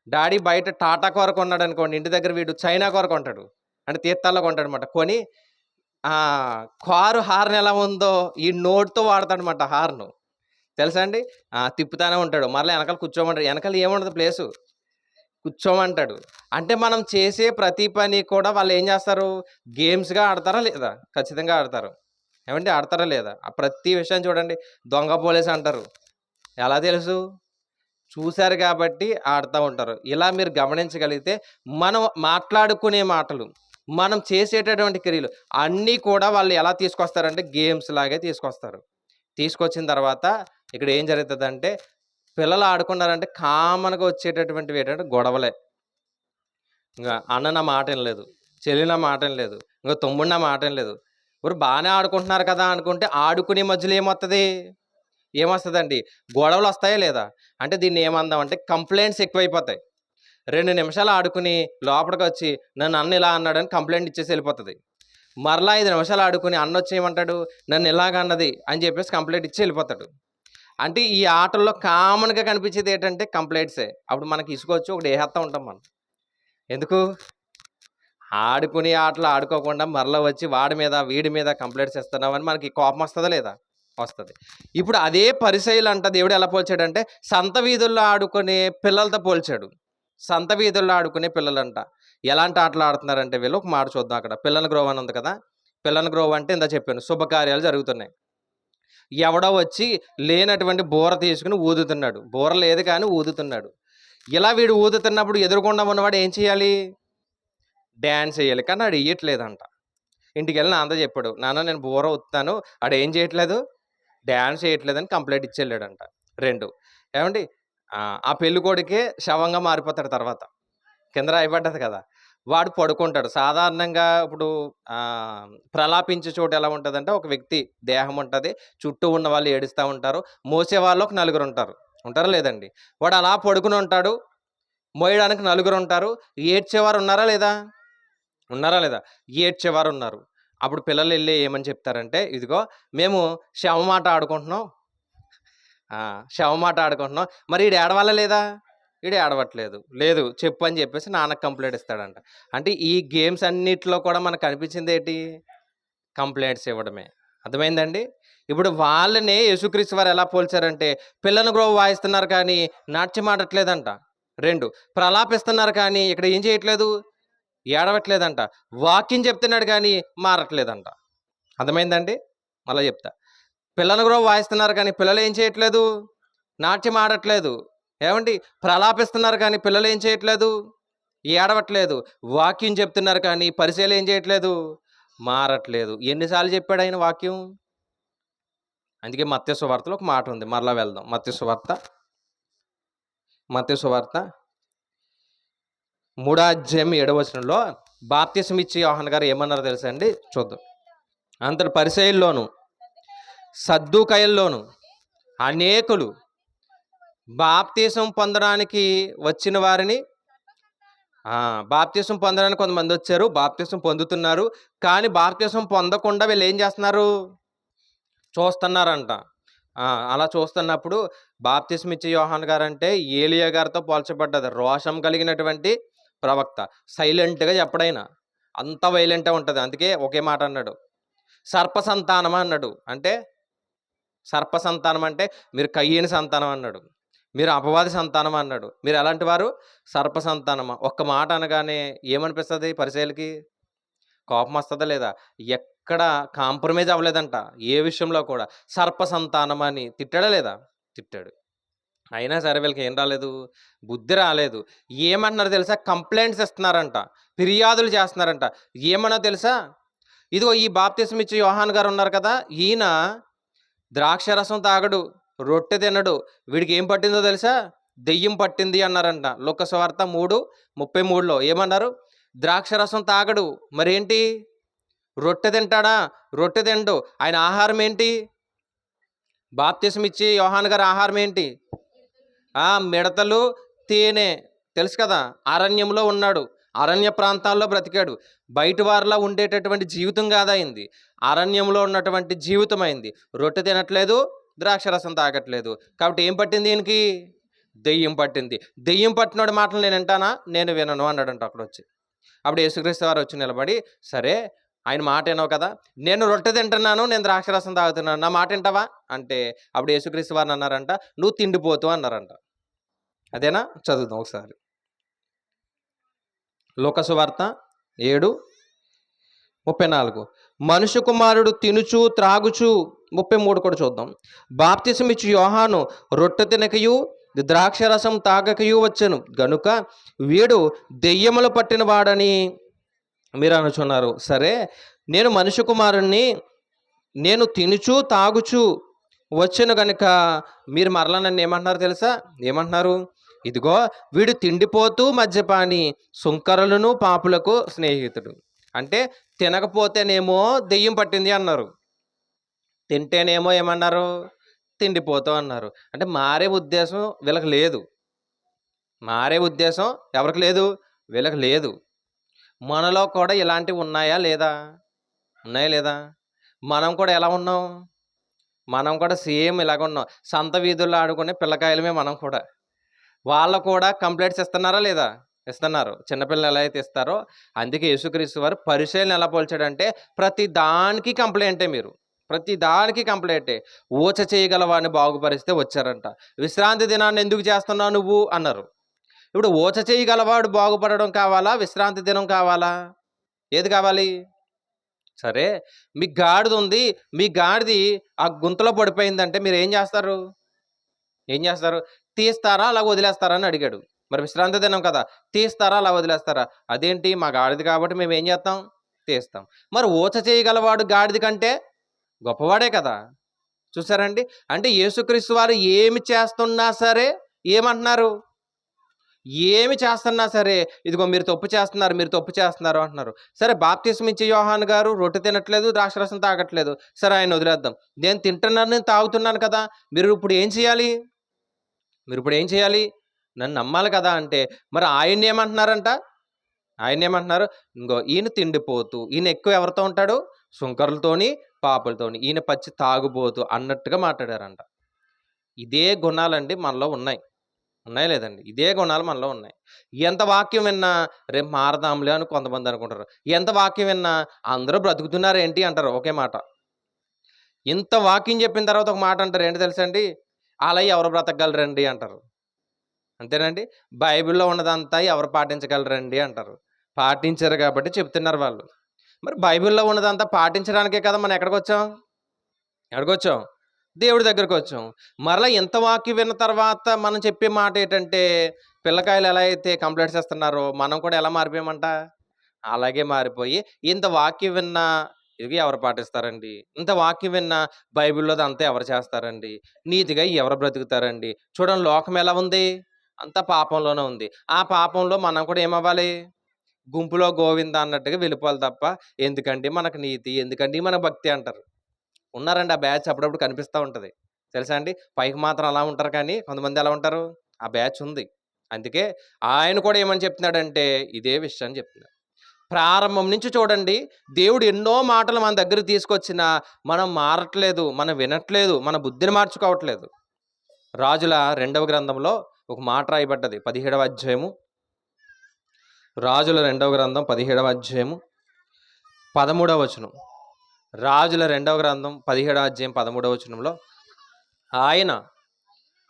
డాడీ బయట టాటా కారు కొన్నాడనుకోండి, ఇంటి దగ్గర వీడు చైనా కారు కొంటాడు. అంటే తీర్థాల్లో కొంటాడనమాట. కొని కారు హార్న్ ఎలా ఉందో ఈ నోటితో వాడతాడనమాట హార్న్. తెలుసా అండి? తిప్పుతానే ఉంటాడు. మరలా ఎనకాల కూర్చోమంటాడు. ఎనకాల ఏముండదు ప్లేసు. కూర్చోమంటాడు. అంటే మనం చేసే ప్రతి పని కూడా వాళ్ళేం జేస్తారు? గేమ్స్‌గా ఆడతారా లేదా? ఖచ్చితంగా ఆడతారు. ఏవండీ ఆడతారా లేదా? ప్రతి విషయం చూడండి దొంగ పోలీస్ అంటారు. ఎలా తెలుసు? చూసారు గాబట్టి ఆడతా ఉంటారు. ఇలా మీరు గమనించగలిగితే మనం మాట్లాడుకునే మాటలు, మనం చేసేటటువంటి క్రియలు అన్నీ కూడా వాళ్ళు ఎలా తీసుకొస్తారంటే గేమ్స్ లాగే తీసుకొస్తారు. తీసుకొచ్చిన తర్వాత ఇక్కడ ఏం జరుగుతదంటే పిల్లలు ఆడుకున్నారంటే కామన్‌గా వచ్చేటటువంటివి ఏంటంటే గొడవలే. ఇంగ అన్న నా మాట ఇనలేదు. చెల్లి నా మాట ఇనలేదు. ఇంగో తమ్ముడు నా మాట ఇనలేదు. ఓరు బానే ఆడుకుంటున్నారు కదా! అనుకుంటే ఆడుకునే మధ్యలో ఏమొత్తది? ఏమొస్తదండి? గొడవలొస్తాయా లేదా? అంటే దీన్ని ఏమందామంటే కంప్లెయింట్స్ ఎక్కువైపోతాయి. 2 నిమిషాలు ఆడుకుని లోపలికొచ్చి నన్ను అన్న ఇలా అన్నాడని కంప్లెయింట్ ఇచ్చేసి ఎళ్ళిపోతది. మరలా 5 నిమిషాలు ఆడుకుని అన్నొచ్చి ఏమంటాడు? నన్ను ఇలాగన్నది అని చెప్పేసి కంప్లెయింట్ ఇచ్చి ఎళ్ళిపోతాడు. అంటే ఈ ఆటల్లో కామన్‌గా కనిపించేదేటంటే కంప్లెయింట్సే. అప్పుడు మనకి ఇసుకొచ్చి ఒకటి ఏసేత్తా ఉంటాం మనం. ఎందుకు? ఆడుకునే ఆటలు ఆడుకోకుండా మరలా వచ్చి వాడి మీద, వీడి మీద కంప్లెయింట్స్ ఇస్తున్నావని మనకి కోపమొస్తదా లేదా? వస్తది. ఇప్పుడు అదే పరిసయ్యులంట దేవుడు ఎలా పోల్చాడంటే సంత వీధుల్లో ఆడుకునే పిల్లలతో పోల్చాడు. సంత వీధుల్లో ఆడుకునే పిల్లలంట. ఎలాంటి ఆటలు ఆడుతున్నారంటే వీళ్ళు ఒక మాట చూద్దాం అక్కడ. పిల్లల గ్రోవ్ అని ఉంది కదా! పిల్లల గ్రోవ్ అంటే ఇందాక చెప్పాను శుభకార్యాలు జరుగుతున్నాయి. ఎవడో వచ్చి లేనటువంటి బూర తీసుకొని ఊదుతున్నాడు. బూర లేదు కానీ ఊదుతున్నాడు. ఇలా వీడు ఊదుతున్నప్పుడు ఎదురుగుండా ఉన్నవాడు ఏం చేయాలి? డాన్స్ ఎయ్యాలి. కానీ ఆడెయ్యట్లేదంట. ఇంటికెళ్ళి నాన్నతో చెప్పాడు. నాన్న నేను బూర ఊదుతాను. ఆడేం చేయట్లేదు? Dance ఎయట్లేదని complaint ఇచ్చెళ్ళాడంట. 2 ఏవండీ ఆ పెళ్ళికొడుకే శవంగా మారిపోతాడు తర్వాత. కింద రాయబడ్డది కదా! వాడు పడుకుంటాడు. సాధారణంగా ఇప్పుడు ప్రలాపించే చోటు ఎలా ఉంటదంటే ఒక వ్యక్తి దేహం ఉంటది. చుట్టూ ఉన్నవాళ్ళు ఏడుస్తా ఉంటారు. మోసేవాళ్ళు ఒక నలుగురుంటారు. ఉంటారా లేదండి? వాడు అలా పడుకొని ఉంటాడు. మోయడానికి నలుగురుంటారు. ఏడ్చేవారు ఉన్నారా లేదా? ఉన్నారా లేదా? ఏడ్చేవారున్నారు. అప్పుడు పిల్లలెళ్లి ఏమని చెప్తారంటే, "ఇదిగో మేము శవమాట ఆడుకుంటున్నాం. ఆ! శవమాట ఆడుకుంటున్నాం. మరి ఈడు ఏడవాలా లేదా? ఈడు ఏడవట్లేదు. లేదు చెప్పు" అని చెప్పేసి నాన్నకి కంప్లెయింట్ ఇస్తాడంట. అంటే ఈ గేమ్స్ అన్నిట్లో కూడా మనకు కనిపించిందేటి? కంప్లెయింట్స్ ఇవ్వడమే. అర్థమైందండి? ఇప్పుడు వాళ్ళనే యేసుక్రీస్తు వారు ఎలా పోల్చారంటే, పిల్లన గ్రోవ్ వాయిస్తున్నారు కానీ నాట్యం ఆడట్లేదంట. 2 ప్రలాపిస్తున్నారు కానీ ఇక్కడ ఏం చేయట్లేదు? ఏడవట్లేదంట. వాక్యం చెప్తున్నాడు గానీ మారట్లేదంట. అర్థమైందండి? మళ్ళా చెప్తా. పిల్లలు కూడా వాయిస్తున్నారు కానీ పిల్లలేం చేయట్లేదు? నాట్యం ఆడట్లేదు. ఏవండీ? ప్రలాపిస్తున్నారు కానీ పిల్లలేం చేయట్లేదు? ఏడవట్లేదు. వాక్యం చెప్తున్నారు కానీ పరిచయలేం చేయట్లేదు? మారట్లేదు. ఎన్ని సార్లు చెప్పాడాయన వాక్యం? అందుకే మత్తయి సువార్తలో ఒక మాటుంది. మరలా వెళ్దాం. మత్తయి సువార్త 3 అధ్యాయం 7 వచనంలో బాప్తిసమిచ్చే యోహాను గారు ఏమన్నారో తెలుసా అండి? చూద్దాం. అంతటి పరిసయ్యుల్లోను, సద్దూకయ్యుల్లోను అనేకులు బాప్తీసం పొందడానికి వచ్చిన వారిని బాప్తీసం పొందడానికి కొంతమందొచ్చారు. బాప్తీసం పొందుతున్నారు. కానీ బాప్తీసం పొందకుండా వీళ్ళేం చేస్తున్నారు? చూస్తున్నారంట. అలా చూస్తున్నప్పుడు బాప్తిస్మిచ్చే యోహాను గారంటే ఏలియా గారితో పోల్చబడ్డది. రోషం కలిగినటువంటి ప్రవక్త. సైలెంట్‌గా చెప్పడాయన. అంత వైలెంట్‌గా ఉంటది. అందుకే ఒకే మాట అన్నాడు. సర్ప సంతానమా అన్నాడు. అంటే సర్ప సంతానం అంటే మీరు కయ్యని సంతానం అన్నాడు. మీరు అపవాది సంతానం అన్నాడు. మీరు ఎలాంటి వారు? సర్ప సంతానమా. ఒక్క మాట అనగానే ఏమనిపిస్తది పరిసయ్యులకి? కోపమొస్తదా లేదా? ఎక్కడ కాంప్రమైజ్ అవ్వలేదంట. ఏ విషయంలో కూడా. సర్ప సంతానం అని తిట్టాడా లేదా? తిట్టాడు. అయినా సరే వీళ్ళకి ఏం రాలేదు? బుద్ధి రాలేదు. ఏమంటున్నారో తెలుసా? కంప్లెయింట్స్ ఇస్తున్నారంట. ఫిర్యాదులు చేస్తున్నారంట. ఏమనో తెలుసా? ఇదిగో ఈ బాప్తిసం ఇచ్చే యోహాను గారు ఉన్నారు కదా! ఈయన ద్రాక్షారసం తాగడు, రొట్టె తినడు. వీడికి ఏం పట్టిందో తెలుసా? దెయ్యం పట్టింది అన్నారంట. లూకా సువార్త 3:33లో ఏమన్నారు? ద్రాక్షారసం తాగడు. మరేంటి? రొట్టె తింటాడా? రొట్టె తినడు. ఆయన ఆహారం ఏంటి? బాప్తిసం ఇచ్చే యోహాను గారి ఆహారం ఏంటి? మిడతలు, తేనె. తెలుసు కదా! అరణ్యంలో ఉన్నాడు. అరణ్య ప్రాంతాల్లో బ్రతికాడు. బయట వారిలా ఉండేటటువంటి జీవితం కాదయింది. అరణ్యంలో ఉన్నటువంటి జీవితం అయింది. రొట్టె తినట్లేదు, ద్రాక్షరసం తాగట్లేదు. కాబట్టి ఏం పట్టింది ఈయనకి? దెయ్యం పట్టింది. దెయ్యం పట్టినోడి మాటలు నేను వింటానా? నేను వినను అన్నాడంట అక్కడొచ్చి. అప్పుడు యేసుక్రీస్తు వారు వచ్చి నిలబడి, సరే ఆయన మాట వినవు కదా, నేను రొట్టె తింటున్నాను, నేను ద్రాక్షరసం తాగుతున్నాను, నా మాట వింటావా అంటే, అప్పుడు యేసుక్రీస్తు వారిని అన్నారంట, నువ్వు తిండిపోతూ అన్నారంట. అదేనా? చదువుదాం ఒకసారి. లూకా సువార్త 7:34. మనుష్య కుమారుడు తినుచు త్రాగుచు, 33 కూడా చూద్దాం. బాప్తిసమిచ్చు యోహాను రొట్టె తినకయు ద్రాక్షరసం తాగకయు వచ్చెను గనుక వీడు దెయ్యములు పట్టిన వాడని మీరు అనుచున్నారు. సరే, నేను మనుష్య కుమారుణ్ణి నేను తినుచు తాగుచు వచ్చెను గనుక మీరు మరలా నన్ను ఏమంటున్నారు తెలుసా? ఏమంటున్నారు? ఇదిగో వీడు తిండిపోతూ మద్యపాని, సుంకరులను పాపులకు స్నేహితుడు. అంటే తినకపోతేనేమో దెయ్యం పట్టింది అన్నారు, తింటేనేమో ఏమన్నారు? తిండిపోతూ అన్నారు. అంటే మారే ఉద్దేశం వీళ్ళకి లేదు. మారే ఉద్దేశం ఎవరికి లేదు? వీళ్ళకి లేదు. మనలో కూడా ఇలాంటివి ఉన్నాయా లేదా? ఉన్నాయా లేదా? మనం కూడా ఎలా ఉన్నాం? మనం కూడా సేమ్ ఇలాగ ఉన్నాం. సంత వీధుల్లో ఆడుకునే పిల్లకాయలమే మనం కూడా. వాళ్ళు కూడా కంప్లైంట్స్ ఇస్తున్నారా లేదా? ఇస్తున్నారు. చిన్నపిల్లలు ఎలా అయితే ఇస్తారో, అందుకే యేసుక్రీస్తు వారు పరిచర్యలను ఎలా పోల్చాడంటే, ప్రతి దానికి కంప్లైంటే మీరు. ప్రతి దానికి కంప్లైంటే. ఊచ చేయగల వాడిని బాగుపరిస్తే వచ్చారంట. విశ్రాంతి దినాన్ని ఎందుకు చేస్తున్నావు నువ్వు అన్నారు. ఇప్పుడు ఊచ చేయగలవాడు బాగుపడడం కావాలా? విశ్రాంతి దినం కావాలా? ఏది కావాలి? సరే, మీ గాడిద ఉంది. మీ గాడిది ఆ గుంతలో పడిపోయిందంటే మీరు ఏం చేస్తారు? ఏం చేస్తారు? తీస్తారా? అలా వదిలేస్తారా అని అడిగాడు. మరి విశ్రాంతి దినం కదా! తీస్తారా? అలా వదిలేస్తారా? అదేంటి మా గాడిద కాబట్టి మేము ఏం చేస్తాం? తీస్తాం. మరి ఊచ చేయగలవాడు గాడిద కంటే గొప్పవాడే కదా! చూసారండి? అంటే యేసుక్రీస్తు వారు ఏమి చేస్తున్నా సరే ఏమంటున్నారు? ఏమి చేస్తున్నా సరే, ఇదిగో మీరు తప్పు చేస్తున్నారు, మీరు తప్పు చేస్తున్నారు అంటున్నారు. సరే, బాప్తిసం ఇచ్చే యోహాను గారు రొట్టె తినట్లేదు, ద్రాక్షరసం తాగట్లేదు. సరే, ఆయన వదిలేద్దాం. నేను తింటున్నాను, నేను తాగుతున్నాను కదా! మీరు ఇప్పుడు ఏం చేయాలి? మీరిప్పుడు ఏం చేయాలి? నన్ను నమ్మాలి కదా అంటే, మరి ఆయన్నేమంటున్నారంట? ఆయన్నేమంటున్నారు? ఇంగో ఈయన తిండిపోతు. ఈయన ఎక్కువ ఎవరితో ఉంటాడు? సుంకరులతోని, పాపులతోని. ఈయన పచ్చి తాగుబోతు అన్నట్టుగా మాట్లాడారంట. ఇదే గుణాలండి మనలో ఉన్నాయి. ఉన్నాయా లేదండి? ఇదే గుణాలు మనలో ఉన్నాయి. ఎంత వాక్యం విన్నా రేపు మారదాంలే అని కొంతమంది అనుకుంటారు. ఎంత వాక్యం విన్నా అందరూ బ్రతుకుతున్నారేంటి అంటారు ఒకే మాట. ఇంత వాక్యం చెప్పిన తర్వాత ఒక మాట అంటారు. ఏంటి తెలుసా అండి? అలా ఎవరు బ్రతకగలరండి అంటారు. అంతేనండి? బైబిల్‌లో ఉన్నదంతా ఎవరు పాటించగలరండి అంటారు. పాటించారు కాబట్టి చెప్తున్నారు వాళ్ళు. మరి బైబిల్‌లో ఉన్నదంతా పాటించడానికే కదా మనం ఎక్కడికొచ్చాం? ఎక్కడికొచ్చాం? దేవుడి దగ్గరకొచ్చాం. మరలా ఇంత వాక్యం విన్న తర్వాత మనం చెప్పే మాట ఏంటంటే, పిల్లకాయలు ఎలా అయితే కంప్లెయింట్స్ ఇస్తున్నారో, మనం కూడా ఎలా మారిపోయామంట? అలాగే మారిపోయి, ఇంత వాక్యం విన్నా ఇవి ఎవరు పాటిస్తారండి? ఇంత వాక్యం విన్నా బైబిల్‌లోదంతా ఎవరు చేస్తారండి? నీతిగా ఎవరు బ్రతుకుతారండి? చూడండి లోకం ఎలా ఉంది? అంతా పాపంలోనే ఉంది. ఆ పాపంలో మనం కూడా ఏమవ్వాలి? గుంపులో గోవింద అన్నట్టుగా వెళ్ళిపోవాలి తప్ప, ఎందుకండి మనకు నీతి, ఎందుకండి మన భక్తి అంటారు. ఉన్నారండి ఆ బ్యాచ్ అప్పుడప్పుడు కనిపిస్తా ఉంటది. తెలుసా అండి? పైకి మాత్రం అలా ఉంటారు కానీ, కొంతమంది ఎలా ఉంటారు? ఆ బ్యాచ్ ఉంది. అందుకే ఆయన కూడా ఏమని చెప్తున్నాడంటే, ఇదే విషయాన్ని చెప్తున్నాడు. ప్రారంభం నుంచి చూడండి, దేవుడు ఎన్నో మాటలు మన దగ్గరికి తీసుకొచ్చినా, మనం మారట్లేదు, మనం వినట్లేదు, మన బుద్ధిని మార్చుకోవట్లేదు. రాజుల రెండవ గ్రంథంలో ఒక మాట రాయబడ్డది. 17వ అధ్యాయము. రాజుల రెండవ గ్రంథం 17వ అధ్యాయము 13వ వచనం. రాజుల రెండవ గ్రంథం 17వ అధ్యాయం 13వ వచనంలో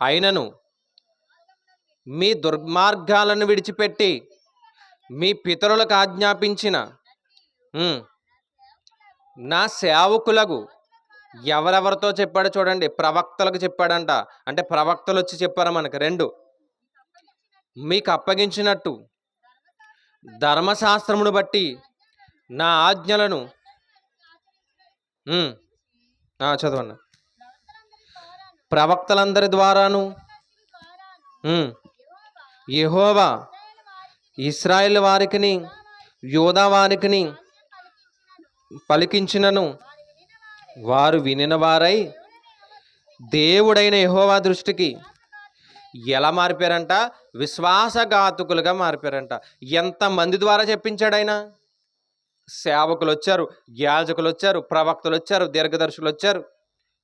ఆయనను మీ దుర్మార్గాలను విడిచిపెట్టి మీ పితరులకు ఆజ్ఞాపించిన నా సేవకులకు ఎవరెవరితో చెప్పాడో చూడండి. ప్రవక్తలకు చెప్పాడంట. అంటే ప్రవక్తలు వచ్చి చెప్పారు మనకు. 2 మీకు అప్పగించినట్టు ధర్మశాస్త్రమును బట్టి నా ఆజ్ఞలను చదవండి. ప్రవక్తలందరి ద్వారాను యెహోవా ఇశ్రాయేలు వారికిని యూదా వారికిని పలికించినను వారు వినిన వారై దేవుడైన యెహోవా దృష్టికి ఎలా మారిపోయారంట? విశ్వాసఘాతకులుగా మారిపోయారంట. ఎంతమంది ద్వారా చెప్పించాడు ఆయన? సేవకులు వచ్చారు, యాజకులు వచ్చారు, ప్రవక్తలు వచ్చారు, దీర్ఘదర్శులు వచ్చారు.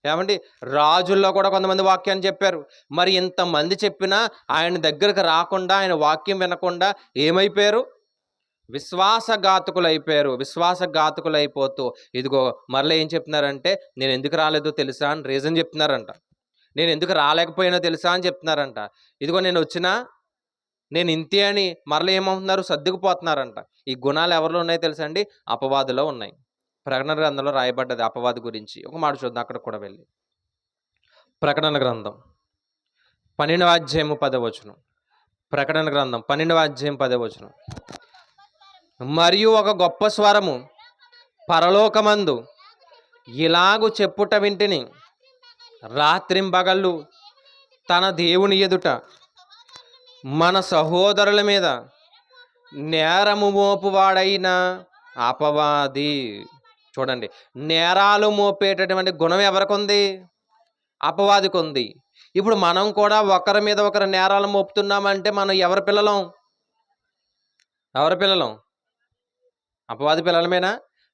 ఏమండి, రాజుల్లో కూడా కొంతమంది వాక్యాన్ని చెప్పారు. మరి ఇంతమంది చెప్పినా ఆయన దగ్గరకు రాకుండా, ఆయన వాక్యం వినకుండా ఏమైపోయారు? విశ్వాసఘాతకులు అయిపోయారు. విశ్వాసఘాతకులు అయిపోతూ ఇదిగో మరలా ఏం చెప్తున్నారంటే, నేను ఎందుకు రాలేదో తెలుసా అని రీజన్ చెప్తున్నారంట. నేను ఎందుకు రాలేకపోయినా తెలుసా అని చెప్తున్నారంట. ఇదిగో నేను వచ్చినా నేను ఇంతే అని మరలా ఏమవుతున్నారు? సర్దుకుపోతున్నారంట. ఈ గుణాలు ఎవరిలో ఉన్నాయో తెలుసా అండి? అపవాదిలో ఉన్నాయి. ప్రకటన గ్రంథంలో రాయబడ్డది అపవాది గురించి. ఒక మాట చూద్దాం అక్కడ కూడా వెళ్ళి. ప్రకటన గ్రంథం 12వ అధ్యాయము 10వ వచనం. ప్రకటన గ్రంథం 12వ అధ్యాయం 10వ వచనం. మరియు ఒక గొప్ప స్వరము పరలోకమందు ఇలాగు చెప్పుట వింటిని, రాత్రింబగళ్ళు తన దేవుని ఎదుట మన సహోదరుల మీద నేరము మోపువాడైన అపవాది. చూడండి, నేరాలు మోపేటటువంటి గుణం ఎవరికి ఉంది? అపవాదికి ఉంది. ఇప్పుడు మనం కూడా ఒకరి మీద ఒకరు నేరాలు మోపుతున్నామంటే మనం ఎవరి పిల్లలం? ఎవరి పిల్లలం? అపవాది పిల్లలమేనా?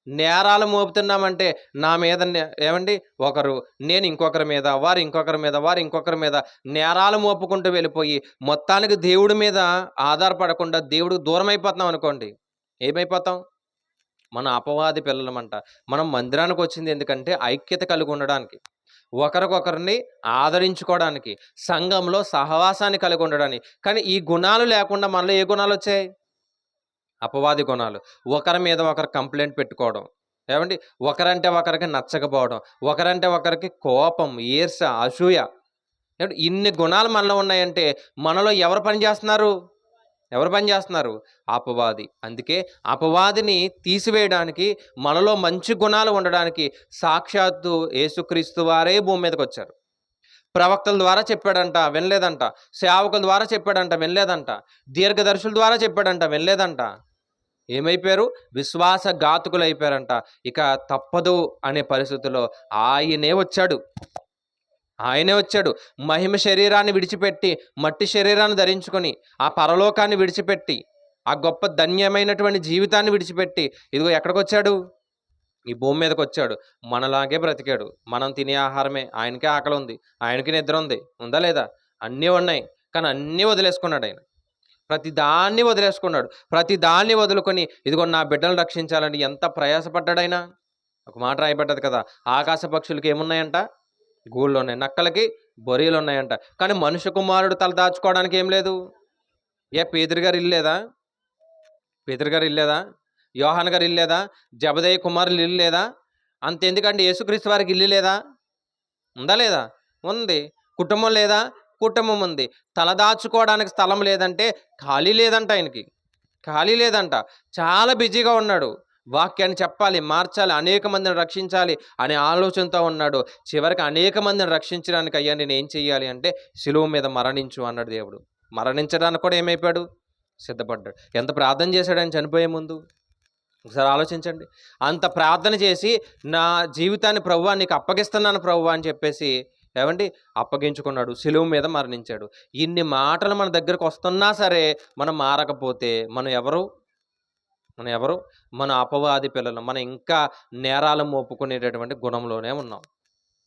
నేరాలు మోపుతున్నామంటే నా మీద ఏమండి, ఒకరు నేను ఇంకొకరి మీద, వారు ఇంకొకరి మీద, వారు ఇంకొకరి మీద నేరాలు మోపుకుంటూ వెళ్ళిపోయి మొత్తానికి దేవుడి మీద ఆధారపడకుండా దేవుడికి దూరం అయిపోతున్నాం అనుకోండి. ఏమైపోతాం? మన అపవాది పిల్లలమంట. మనం మందిరానికి వచ్చింది ఎందుకంటే ఐక్యత కలిగి ఉండడానికి, ఒకరికొకరిని ఆదరించుకోవడానికి, సంఘంలో సహవాసాన్ని కలిగి ఉండడానికి. కానీ ఈ గుణాలు లేకుండా మనలో ఏ గుణాలు వచ్చాయి? అపవాది గుణాలు. ఒకరి మీద ఒకరు కంప్లైంట్ పెట్టుకోవడం, ఏమండి, ఒకరంటే ఒకరికి నచ్చకపోవడం, ఒకరంటే ఒకరికి కోపం, ఈర్ష, అసూయ. ఏమంటే ఇన్ని గుణాలు మనలో ఉన్నాయంటే మనలో ఎవరు పని చేస్తున్నారు? ఎవరు పని చేస్తున్నారు? అపవాది. అందుకే అపవాదిని తీసివేయడానికి, మనలో మంచి గుణాలు ఉండడానికి సాక్షాత్తు యేసుక్రీస్తు వారే భూమి మీదకి వచ్చారు. ప్రవక్తల ద్వారా చెప్పాడంట, వినలేదంట. సేవకుల ద్వారా చెప్పాడంట, వినలేదంట. దీర్ఘదర్శుల ద్వారా చెప్పాడంట, వినలేదంట. ఏమైపోయారు? విశ్వాసఘాతకులు అయిపోయారంట. ఇక తప్పదు అనే పరిస్థితుల్లో ఆయనే వచ్చాడు. ఆయనే వచ్చాడు. మహిమ శరీరాన్ని విడిచిపెట్టి, మట్టి శరీరాన్ని ధరించుకొని, ఆ పరలోకాన్ని విడిచిపెట్టి, ఆ గొప్ప ధన్యమైనటువంటి జీవితాన్ని విడిచిపెట్టి ఇదిగో ఎక్కడికి వచ్చాడు? ఈ భూమి మీదకి వచ్చాడు. మనలాగే బ్రతికాడు. మనం తినే ఆహారమే. ఆయనకే ఆకలి ఉంది, ఆయనకి నిద్ర ఉంది, ఉందా లేదా? అన్నీ ఉన్నాయి. కానీ అన్నీ వదిలేసుకున్నాడు ఆయన. ప్రతి దాన్ని వదిలేసుకున్నాడు. ప్రతి దాన్ని వదులుకొని ఇదిగో నా బిడ్డలను రక్షించాలని ఎంత ప్రయాసపడ్డాడైనా. ఒక మాట రాయబడ్డది కదా, ఆకాశ పక్షులకి ఏమున్నాయంట? గూళ్ళు ఉన్నాయి, నక్కలకి బొరియలు ఉన్నాయంట. కానీ మనుష్య కుమారుడు తల దాచుకోవడానికి ఏం లేదు. పేతురు గారు ఇల్లు లేదా? పేతురు గారు ఇల్లు లేదా? యోహాన్ గారు ఇల్లు లేదా? జబదయి కుమారులు ఇల్లు లేదా? అంతెందుకండి, యేసుక్రీస్తు వారికి ఇల్లు లేదా? ఉందా లేదా? ఉంది. కుటుంబం లేదా? కుటుంబం ఉంది. తలదాచుకోవడానికి స్థలం లేదంటే ఖాళీ లేదంట ఆయనకి. ఖాళీ లేదంట. చాలా బిజీగా ఉన్నాడు. వాక్యాన్ని చెప్పాలి, మార్చాలి, అనేక మందిని రక్షించాలి అనే ఆలోచనతో ఉన్నాడు. చివరికి అనేక మందిని రక్షించడానికి అయ్యా నేను ఏం చెయ్యాలి అంటే శిలువ మీద మరణించు అన్నాడు దేవుడు. మరణించడానికి కూడా ఏమైపోయాడు? సిద్ధపడ్డాడు. ఎంత ప్రార్థన చేశాడు ఆయన చనిపోయే ముందు? ఒకసారి ఆలోచించండి. అంత ప్రార్థన చేసి నా జీవితాన్ని ప్రభువా నీకు అప్పగిస్తున్నాను ప్రభువా అని చెప్పేసి ఏమండి అప్పగించుకున్నాడు. శిలువ మీద మరణించాడు. ఇన్ని మాటలు మన దగ్గరకు వస్తున్నా సరే మనం మారకపోతే మనం ఎవరు? మనం ఎవరు? మన అపవాది పిల్లలు. మనం ఇంకా నేరాలు మోపుకునేటటువంటి గుణంలోనే ఉన్నాం.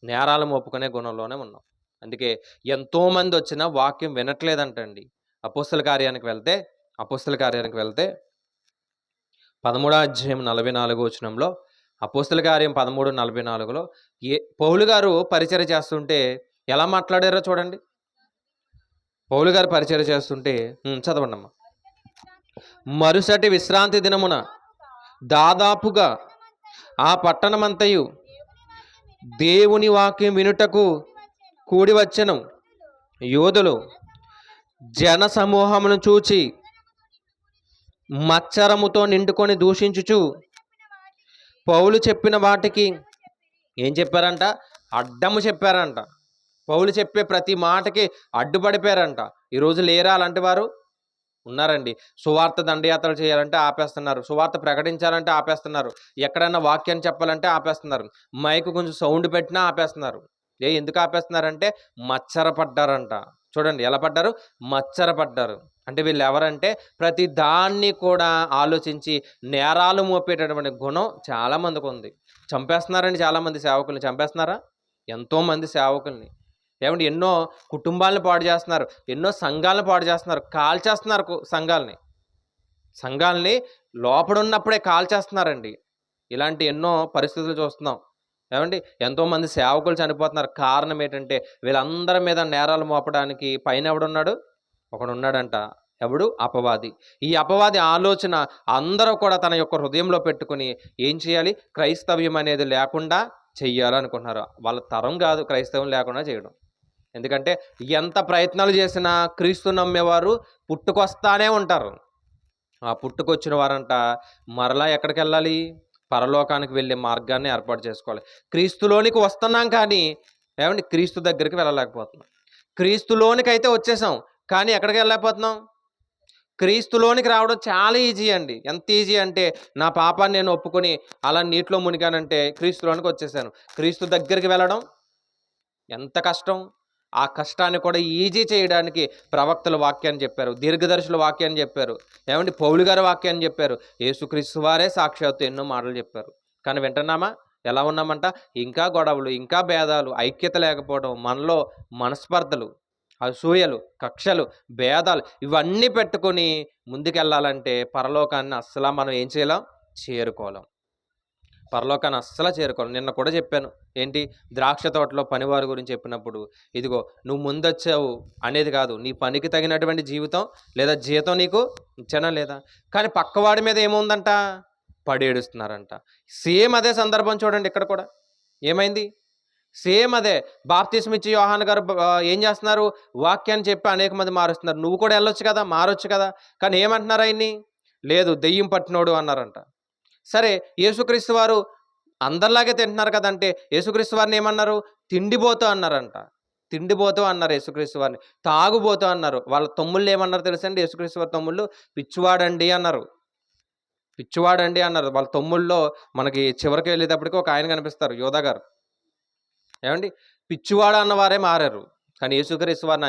నేరాలు మోపుకునే గుణంలోనే ఉన్నాం. అందుకే ఎంతోమంది వచ్చినా వాక్యం వినట్లేదంటండి. అపోస్తల కార్యానికి వెళ్తే 13వ అధ్యాయం 44వ వచనంలో, అపోస్తల కార్యం 13:44లో పౌలు గారు పరిచర్య చేస్తుంటే ఎలా మాట్లాడారో చూడండి. పౌలు గారు పరిచర్య చేస్తుంటే చదవండమ్మా. మరుసటి విశ్రాంతి దినమున దాదాపుగా ఆ పట్టణమంతయు దేవుని వాక్యం వినుటకు కూడి వచ్చెను. యోధులు జన సమూహమును చూచి మత్సరముతో నిండుకొని దూషించుచు పౌలు చెప్పిన వాటికి ఏం చెప్పారంట? అడ్డము చెప్పారంట. పౌలు చెప్పే ప్రతి మాటకి అడ్డుపడిపోయారంట. ఈరోజు లేరా అలాంటి వారు? ఉన్నారండి. సువార్త దండయాత్రలు చేయాలంటే ఆపేస్తున్నారు. సువార్త ప్రకటించాలంటే ఆపేస్తున్నారు. ఎక్కడైనా వాక్యాన్ని చెప్పాలంటే ఆపేస్తున్నారు. మైక్ కొంచెం సౌండ్ పెట్టినా ఆపేస్తున్నారు. ఎందుకు ఆపేస్తున్నారంటే మచ్చరపడ్డారంట. చూడండి ఎలా పడ్డారు? మచ్చరపడ్డారు. అంటే వీళ్ళెవరంటే ప్రతి దాన్ని కూడా ఆలోచించి నేరాలు మోపేటటువంటి గుణం చాలా మందికుంది. చంపేస్తున్నారండి చాలామంది సేవకుల్ని. చంపేస్తున్నారా? ఎంతోమంది సేవకుల్ని. ఏవండీ ఎన్నో కుటుంబాలను పాడు చేస్తున్నారు. ఎన్నో సంఘాలను పాడు చేస్తున్నారు. కాల్చేస్తున్నారు సంఘాల్ని. సంఘాల్ని లోపడున్నప్పుడే కాల్చేస్తున్నారండి. ఇలాంటి ఎన్నో పరిస్థితులు చూస్తున్నాం. ఏవండీ ఎంతోమంది సేవకులు చనిపోతున్నారు. కారణం ఏంటంటే వీళ్ళందరి మీద నేరాలు మోపడానికి పైన ఎవడున్నాడు? ఒకడున్నాడంట. ఎవడు? అపవాది. ఈ అపవాది ఆలోచన అందరూ కూడా తన యొక్క హృదయంలో పెట్టుకొని ఏం చేయాలి? క్రైస్తవ్యం అనేది లేకుండా చెయ్యాలనుకుంటున్నారు. వాళ్ళ తరం కాదు క్రైస్తవం లేకుండా చేయడం. ఎందుకంటే ఎంత ప్రయత్నాలు చేసినా క్రీస్తు నమ్మేవారు పుట్టుకొస్తానే ఉంటారు. ఆ పుట్టుకొచ్చిన వారంట మరలా ఎక్కడికెళ్ళాలి? పరలోకానికి వెళ్ళే మార్గాన్ని ఏర్పాటు చేసుకోవాలి. క్రీస్తులోనికి వస్తున్నాం కానీ ఏమండి క్రీస్తు దగ్గరికి వెళ్ళలేకపోతున్నాం. క్రీస్తులోనికైతే వచ్చేసాం కానీ ఎక్కడికి వెళ్ళలేకపోతున్నాం? క్రీస్తులోనికి రావడం చాలా ఈజీ అండి. ఎంత ఈజీ అంటే నా పాపాన్ని నేను ఒప్పుకొని అలా నీటిలో మునిగానంటే క్రీస్తులోనికి వచ్చేసాను. క్రీస్తు దగ్గరికి వెళ్ళడం ఎంత కష్టం. ఆ కష్టాన్ని కూడా ఈజీ చేయడానికి ప్రవక్తల వాక్యాన్ని చెప్పారు. దీర్ఘదర్శుల వాక్యాన్ని చెప్పారు. ఏమంటే పౌలు గారి వాక్యాన్ని చెప్పారు. యేసుక్రీస్తు వారే సాక్షాత్తు ఎన్నో మాటలు చెప్పారు. కానీ వింటున్నామా? ఎలా ఉన్నామంట? ఇంకా గొడవలు, ఇంకా భేదాలు, ఐక్యత లేకపోవడం, మనలో మనస్పర్ధలు, అసూయలు, కక్షలు, భేదాలు ఇవన్నీ పెట్టుకొని ముందుకెళ్ళాలంటే పరలోకాన్ని అస్సలా మనం ఏం చేయలేం? చేరుకోలేం. పరలోకాన్ని అస్సలు చేరుకోలేం. నిన్న కూడా చెప్పాను. ఏంటి? ద్రాక్ష తోటలో పనివారి గురించి చెప్పినప్పుడు, ఇదిగో నువ్వు ముందొచ్చావు అనేది కాదు. నీ పనికి తగినటువంటి జీవితం లేదా జీతం నీకు ఇచ్చానా లేదా? కానీ పక్కవాడి మీద ఏముందంట? పడేడుస్తున్నారంట. సేమ్ అదే సందర్భం చూడండి ఇక్కడ కూడా. ఏమైంది? సేమ్ అదే. బాప్తిస్మ ఇచ్చి యోహాను గారు ఏం చేస్తున్నారు? వాక్యాన్ని చెప్పి అనేక మంది మారుస్తున్నారు. నువ్వు కూడా వెళ్ళొచ్చు కదా, మారొచ్చు కదా. కానీ ఏమంటున్నారు ఆయన్ని? లేదు దెయ్యం పట్టినోడు అన్నారంట. సరే యేసుక్రీస్తు వారు అందరిలాగే తింటున్నారు కదంటే యేసుక్రీస్తు వారిని ఏమన్నారు? తిండిబోతు అన్నారంట. తిండిబోతు అన్నారు యేసుక్రీస్తు వారిని. తాగుబోతు అన్నారు. వాళ్ళ తమ్ముళ్ళు ఏమన్నారు తెలుసండి? యేసుక్రీస్తు వారి తమ్ముళ్ళు పిచ్చివాడండి అన్నారు. పిచ్చివాడండి అన్నారు. వాళ్ళ తమ్ముళ్ళలో మనకి చివరికి వెళ్ళేటప్పటికి ఒక ఆయన కనిపిస్తారు, యోధా గారు. ఏమండి? పిచ్చివాడు అన్నవారే మారారు. కానీ యేసుక్రీస్తు వారిని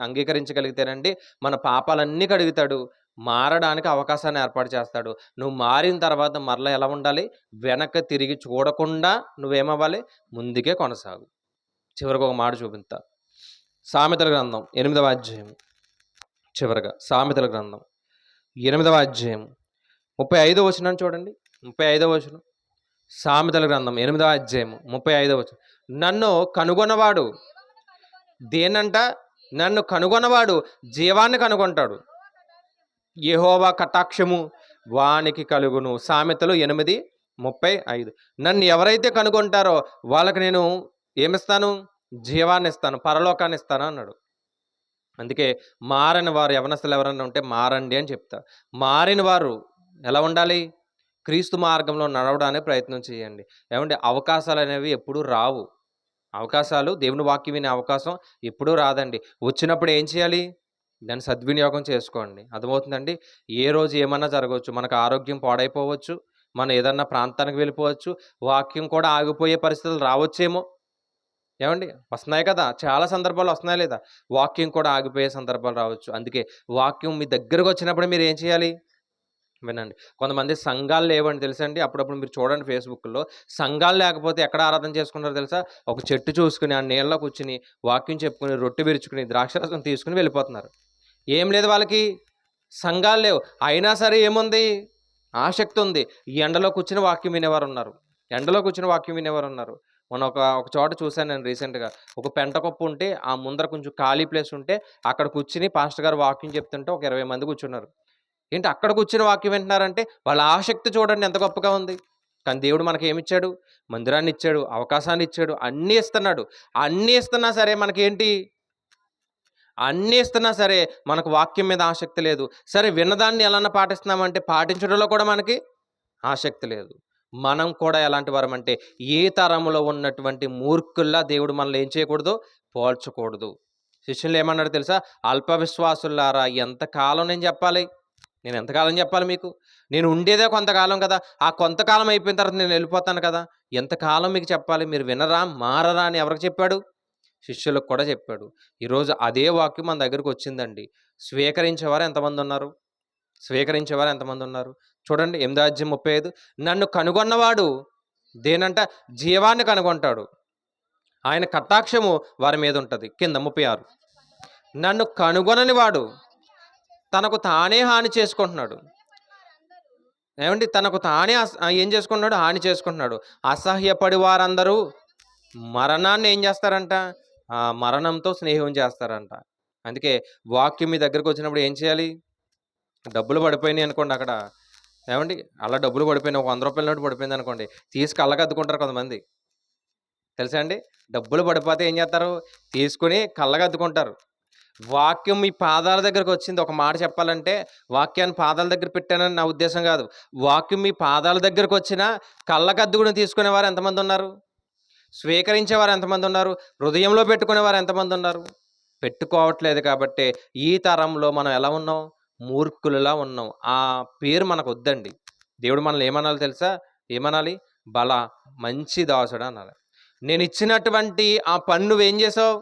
అంగీకరించగలిగితేనండి మన పాపాలన్నీ కడుగుతాడు. మారడానికి అవకాశాన్ని ఏర్పాటు చేస్తాడు. నువ్వు మారిన తర్వాత మరలా ఎలా ఉండాలి? వెనక్కి తిరిగి చూడకుండా నువ్వేమవ్వాలి? ముందుకే కొనసాగు. చివరికి ఒక మాట చూపిస్తా. సామెతల గ్రంథం 8వ అధ్యాయం. చివరగా సామెతల గ్రంథం 8వ అధ్యాయం 35వ వచనం చూడండి. 35వ వచనం. సామెతల గ్రంథం 8వ అధ్యాయం 35వ వచనం. నన్ను కనుగొన్నవాడు దేనంట? నన్ను కనుగొన్నవాడు జీవాన్ని కనుగొంటాడు. యెహోవా కటాక్షము వానికి కలుగును. సామెతలు 8:35. నన్ను ఎవరైతే కనుగొంటారో వాళ్ళకి నేను ఏమిస్తాను? జీవాన్ని ఇస్తాను, పరలోకాన్ని ఇస్తాను అన్నాడు. అందుకే మారని వారు యవనస్తులు ఎవరైనా ఉంటే మారండి అని చెప్తా. మారిన వారు ఎలా ఉండాలి? క్రీస్తు మార్గంలో నడవడానికి ప్రయత్నం చేయండి. ఏమంటే అవకాశాలు అనేవి ఎప్పుడూ రావు. అవకాశాలు దేవుని వాక్యం వినే అవకాశం ఎప్పుడూ రాదండి. వచ్చినప్పుడు ఏం చేయాలి? దాన్ని సద్వినియోగం చేసుకోండి. అర్థమవుతుందండి? ఏ రోజు ఏమన్నా జరగవచ్చు. మనకు ఆరోగ్యం పాడైపోవచ్చు. మనం ఏదన్నా ప్రాంతానికి వెళ్ళిపోవచ్చు. వాక్యం కూడా ఆగిపోయే పరిస్థితులు రావచ్చేమో. ఏమండి? వస్తున్నాయి కదా! చాలా సందర్భాలు వస్తున్నాయా లేదా? వాక్యం కూడా ఆగిపోయే సందర్భాలు రావచ్చు. అందుకే వాక్యం మీ దగ్గరకు వచ్చినప్పుడు మీరు ఏం చేయాలి? వినండి. కొంతమంది సంఘాలు లేవండి తెలుసండి. అప్పుడప్పుడు మీరు చూడండి ఫేస్‌బుక్‌లో. సంఘాలు లేకపోతే ఎక్కడ ఆరాధన చేసుకుంటారో తెలుసా? ఒక చెట్టు చూసుకొని, ఆ నీడలో కూర్చొని, వాక్యం చెప్పుకొని, రొట్టె విరుచుకొని, ద్రాక్షారసం తీసుకొని వెళ్ళిపోతున్నారు. ఏం లేదు వాళ్ళకి. సంఘాలు లేవు. అయినా సరే ఏముంది? ఆసక్తి ఉంది. ఈ ఎండలో కూర్చొని వాక్యం వినేవారున్నారు. ఎండలో కూర్చొని వాక్యం వినేవారున్నారు. మొన్న ఒక చోట చూసాను నేను రీసెంట్‌గా. ఒక పెంట కుప్ప ఉంటే, ఆ ముందర కొంచెం ఖాళీ ప్లేస్ ఉంటే, అక్కడ కూర్చొని పాస్టర్ గారు వాక్యం చెప్తుంటే ఒక 20 మంది కూర్చున్నారు. ఏంటి అక్కడ కూర్చొని వాక్యం వింటున్నారంటే, వాళ్ళ ఆసక్తి చూడండి ఎంత గొప్పగా ఉంది. కానీ దేవుడు మనకేమిచ్చాడు? మందిరాన్ని ఇచ్చాడు, అవకాశాన్ని ఇచ్చాడు, అన్నీ ఇస్తున్నాడు. అన్నీ ఇస్తున్నా సరే మనకేంటి? అన్నీ ఇస్తున్నా సరే మనకు వాక్యం మీద ఆసక్తి లేదు. సరే విన్నదాన్ని ఎలన్నా పాటిస్తున్నామంటే పాటించడంలో కూడా మనకి ఆసక్తి లేదు. మనం కూడా ఎలాంటి వారమంటే ఏ తరంలో ఉన్నటువంటి మూర్ఖుల్లా దేవుడు మనల్ని ఏం చేయకూడదు? పోల్చకూడదు. శిష్యులు ఏమన్నాడు తెలుసా? అల్ప విశ్వాసులారా, ఎంతకాలం నేను చెప్పాలి? నేను ఎంతకాలం చెప్పాలి మీకు? నేను ఉండేదే కొంతకాలం కదా! ఆ కొంతకాలం అయిపోయిన తర్వాత నేను వెళ్ళిపోతాను కదా! ఎంతకాలం మీకు చెప్పాలి? మీరు వినరా? మారరా? అని ఎవరికి చెప్పాడు? శిష్యులకు కూడా చెప్పాడు. ఈరోజు అదే వాక్యం మన దగ్గరికి వచ్చిందండి. స్వీకరించేవారు ఎంతమందున్నారు? స్వీకరించేవారు ఎంతమందున్నారు? చూడండి 8:35 నన్ను కనుగొన్నవాడు దేనంట? జీవాన్ని కనుగొంటాడు. ఆయన కటాక్షము వారి మీద ఉంటది. కింద 36 నన్ను కనుగొనని వాడు తనకు తానే హాని చేసుకుంటున్నాడు. ఏవండి? తనకు తానే ఏం చేసుకుంటున్నాడు? హాని చేసుకుంటున్నాడు. అసహ్యపడి వారందరూ మరణాన్ని ఏం చేస్తారంట? మరణంతో స్నేహం చేస్తారంట. అందుకే వాక్యం మీ దగ్గరకొచ్చినప్పుడు ఏం చేయాలి? డబ్బులు పడిపోయినాయి అనుకోండి అక్కడ. ఏవండి? అలా డబ్బులు పడిపోయినాయి. ఒక రూ. 100 నోటు పడిపోయిందనుకోండి. తీసి కళ్ళకద్దుకుంటారు కొంతమంది. తెలుసా అండి? డబ్బులు పడిపోతే ఏం చేస్తారు? తీసుకొని కళ్ళకద్దుకుంటారు. వాక్యం మీ పాదాల దగ్గరకొచ్చింది. ఒక మాట చెప్పాలంటే, వాక్యాన్ని పాదాల దగ్గర పెట్టానని నా ఉద్దేశం గాదు. వాక్యం మీ పాదాల దగ్గరకొచ్చినా కళ్ళకద్దుకుని తీసుకునేవారు ఎంతమందున్నారు? స్వీకరించేవారు ఎంతమందున్నారు? హృదయంలో పెట్టుకునేవారు ఎంతమందున్నారు? పెట్టుకోవట్లేదు కాబట్టే ఈ తరంలో మనం ఎలా ఉన్నాం? మూర్ఖులలా ఉన్నాం. ఆ పేరు మనకొద్దండి. దేవుడు మనల్ని ఏమనాలో తెలుసా? ఏమనాలి? బల మంచి దాసుడు అనాలి. నేనిచ్చినటువంటి ఆ పని నువ్వేం చేసావు?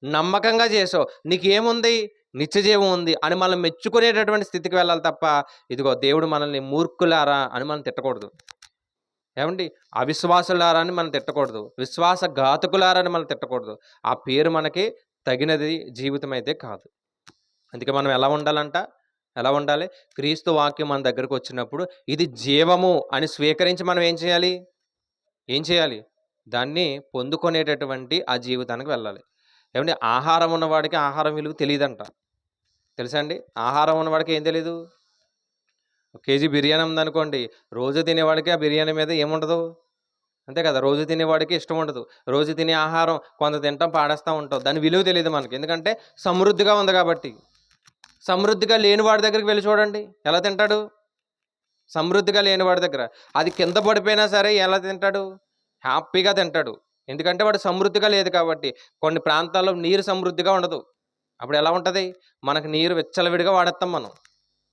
నమ్మకంగా చేసావు. నీకేముంది? నిత్యజీవం ఉంది అని మనం మెచ్చుకునేటటువంటి స్థితికి వెళ్ళాలి తప్ప, ఇదిగో దేవుడు మనల్ని మూర్ఖులారా అని మనం తిట్టకూడదు. ఏవండి? అవిశ్వాసులారా అని మనం తిట్టకూడదు. విశ్వాసఘాతకులారా అని మనం తిట్టకూడదు. ఆ పేరు మనకి తగినది జీవితం అయితే కాదు. అందుకే మనం ఎలా ఉండాలంట? ఎలా ఉండాలి? క్రీస్తు వాక్యం మన దగ్గరకొచ్చినప్పుడు ఇది జీవము అని స్వీకరించి మనం ఏం చేయాలి? ఏం చేయాలి? దాన్ని పొందుకునేటటువంటి ఆ జీవితానికి వెళ్ళాలి. ఏవండి? ఆహారం ఉన్నవాడికి ఆహారం విలువ తెలీదంట. తెలుసా అండి? ఆహారం ఉన్నవాడికి ఏం తెలీదు? ఒక కేజీ బిర్యానీ ఉందనుకోండి, రోజు తినేవాడికి ఆ బిర్యానీ మీద ఏముండదు? అంతే కదా! రోజు తినేవాడికి ఇష్టం ఉండదు. రోజు తినే ఆహారం కొంత తింటాం, పాడేస్తా ఉంటాం. దాని విలువ తెలీదు మనకి. ఎందుకంటే సమృద్ధిగా ఉంది కాబట్టి. సమృద్ధిగా లేని వాడి దగ్గరికి వెళ్లి చూడండి. ఎలా తింటాడు? సమృద్ధిగా లేని వాడి దగ్గర. అది కింద పడిపోయినా సరే ఎలా తింటాడు? హ్యాపీగా తింటాడు. ఎందుకంటే వాడు సమృద్ధిగా లేదు కాబట్టి. కొన్ని ప్రాంతాల్లో నీరు సమృద్ధిగా ఉండదు. అప్పుడు ఎలా ఉంటది? మనకు నీరు విచ్చలవిడిగా వాడేత్తాం మనం.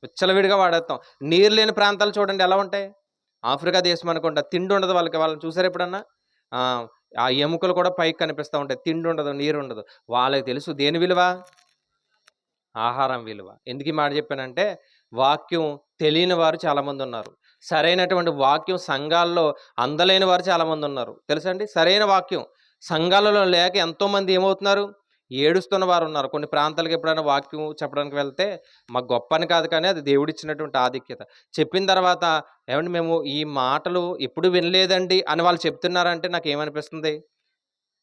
విచ్చలవిడిగా వాడేత్తాం. నీరు లేని ప్రాంతాలు చూడండి ఎలా ఉంటాయి? ఆఫ్రికా దేశం అనుకుంటా తిండి ఉండదు వాళ్ళకి. వాళ్ళని చూసారా ఎప్పుడన్నా? ఆ! ఆ ఎముకలు కూడా పైకి కనిపిస్తా ఉంటాయి. తిండి ఉండదు, నీరు ఉండదు. వాళ్ళకి తెలుసు దేని విలువ? ఆహారం విలువ. ఎందుకు ఈ మాట చెప్పానంటే, వాక్యం తెలియని వారు చాలామందున్నారు. సరైనటువంటి వాక్యం సంఘాల్లో అందలేని వారు చాలామందున్నారు. తెలుసా అండి? సరైన వాక్యం సంఘాలలో లేక ఎంతోమంది ఏమవుతున్నారు? ఏడుస్తున్న వారున్నారు. కొన్ని ప్రాంతాలకు ఎప్పుడైనా వాక్యం చెప్పడానికి వెళ్తే, మాకు గొప్ప అని కాదు కానీ అది దేవుడిచ్చినటువంటి ఆధిక్యత. చెప్పిన తర్వాత, "ఏవండీ మేము ఈ మాటలు ఎప్పుడు వినలేదండి" అని వాళ్ళు చెప్తున్నారంటే నాకేమనిపిస్తుంది?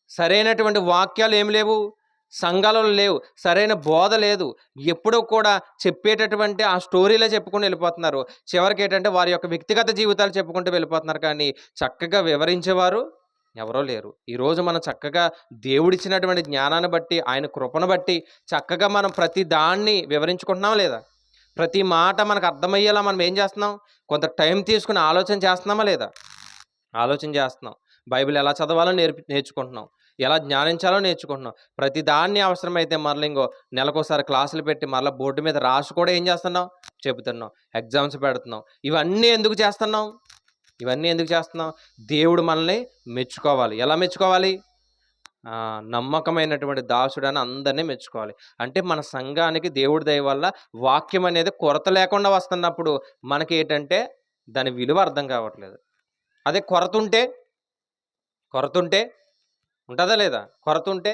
సరైనటువంటి వాక్యాలు ఏమి లేవు. సంఘాలలో లేవు. సరైన బోధ లేదు. ఎప్పుడూ కూడా చెప్పేటటువంటి ఆ స్టోరీలే చెప్పుకొని వెళ్ళిపోతున్నారు. చివరికేంటంటే వారి యొక్క వ్యక్తిగత జీవితాలు చెప్పుకుంటూ వెళ్ళిపోతున్నారు కానీ, చక్కగా వివరించేవారు ఎవరూ లేరు. ఈరోజు మనం చక్కగా దేవుడిచ్చినటువంటి జ్ఞానాన్ని బట్టి, ఆయన కృపను బట్టి చక్కగా మనం ప్రతి దాన్ని వివరించుకుంటున్నామా లేదా? ప్రతి మాట మనకు అర్థమయ్యేలా మనం ఏం చేస్తున్నాం? కొంత టైం తీసుకొని ఆలోచన చేస్తున్నామా లేదా? ఆలోచన చేస్తున్నాం. బైబిల్ ఎలా చదవాలో నేర్చుకుంటున్నాం. ఎలా ధ్యానించాలో నేర్చుకుంటున్నాం. ప్రతి దాన్ని అవసరమైతే మరల ఇంగో నెలకోసారి క్లాసులు పెట్టి మరలా బోర్డ్ మీద రాసి కూడా ఏం చేస్తున్నాం? చెబుతున్నాం. ఎగ్జామ్స్ పెడుతున్నాం. ఇవన్నీ ఎందుకు చేస్తున్నాం? ఇవన్నీ ఎందుకు చేస్తున్నాం? దేవుడు మనల్ని మెచ్చుకోవాలి. ఎలా మెచ్చుకోవాలి? నమ్మకమైనటువంటి దాసుడని అందరిని మెచ్చుకోవాలి. అంటే మన సంఘానికి దేవుడి దయ వల్ల వాక్యం అనేది కొరత లేకుండా వస్తున్నప్పుడు మనకేంటంటే దాని విలువ అర్థం కావట్లేదు. అదే కొరతుంటే ఉంటదా లేదా? కొరతుంటే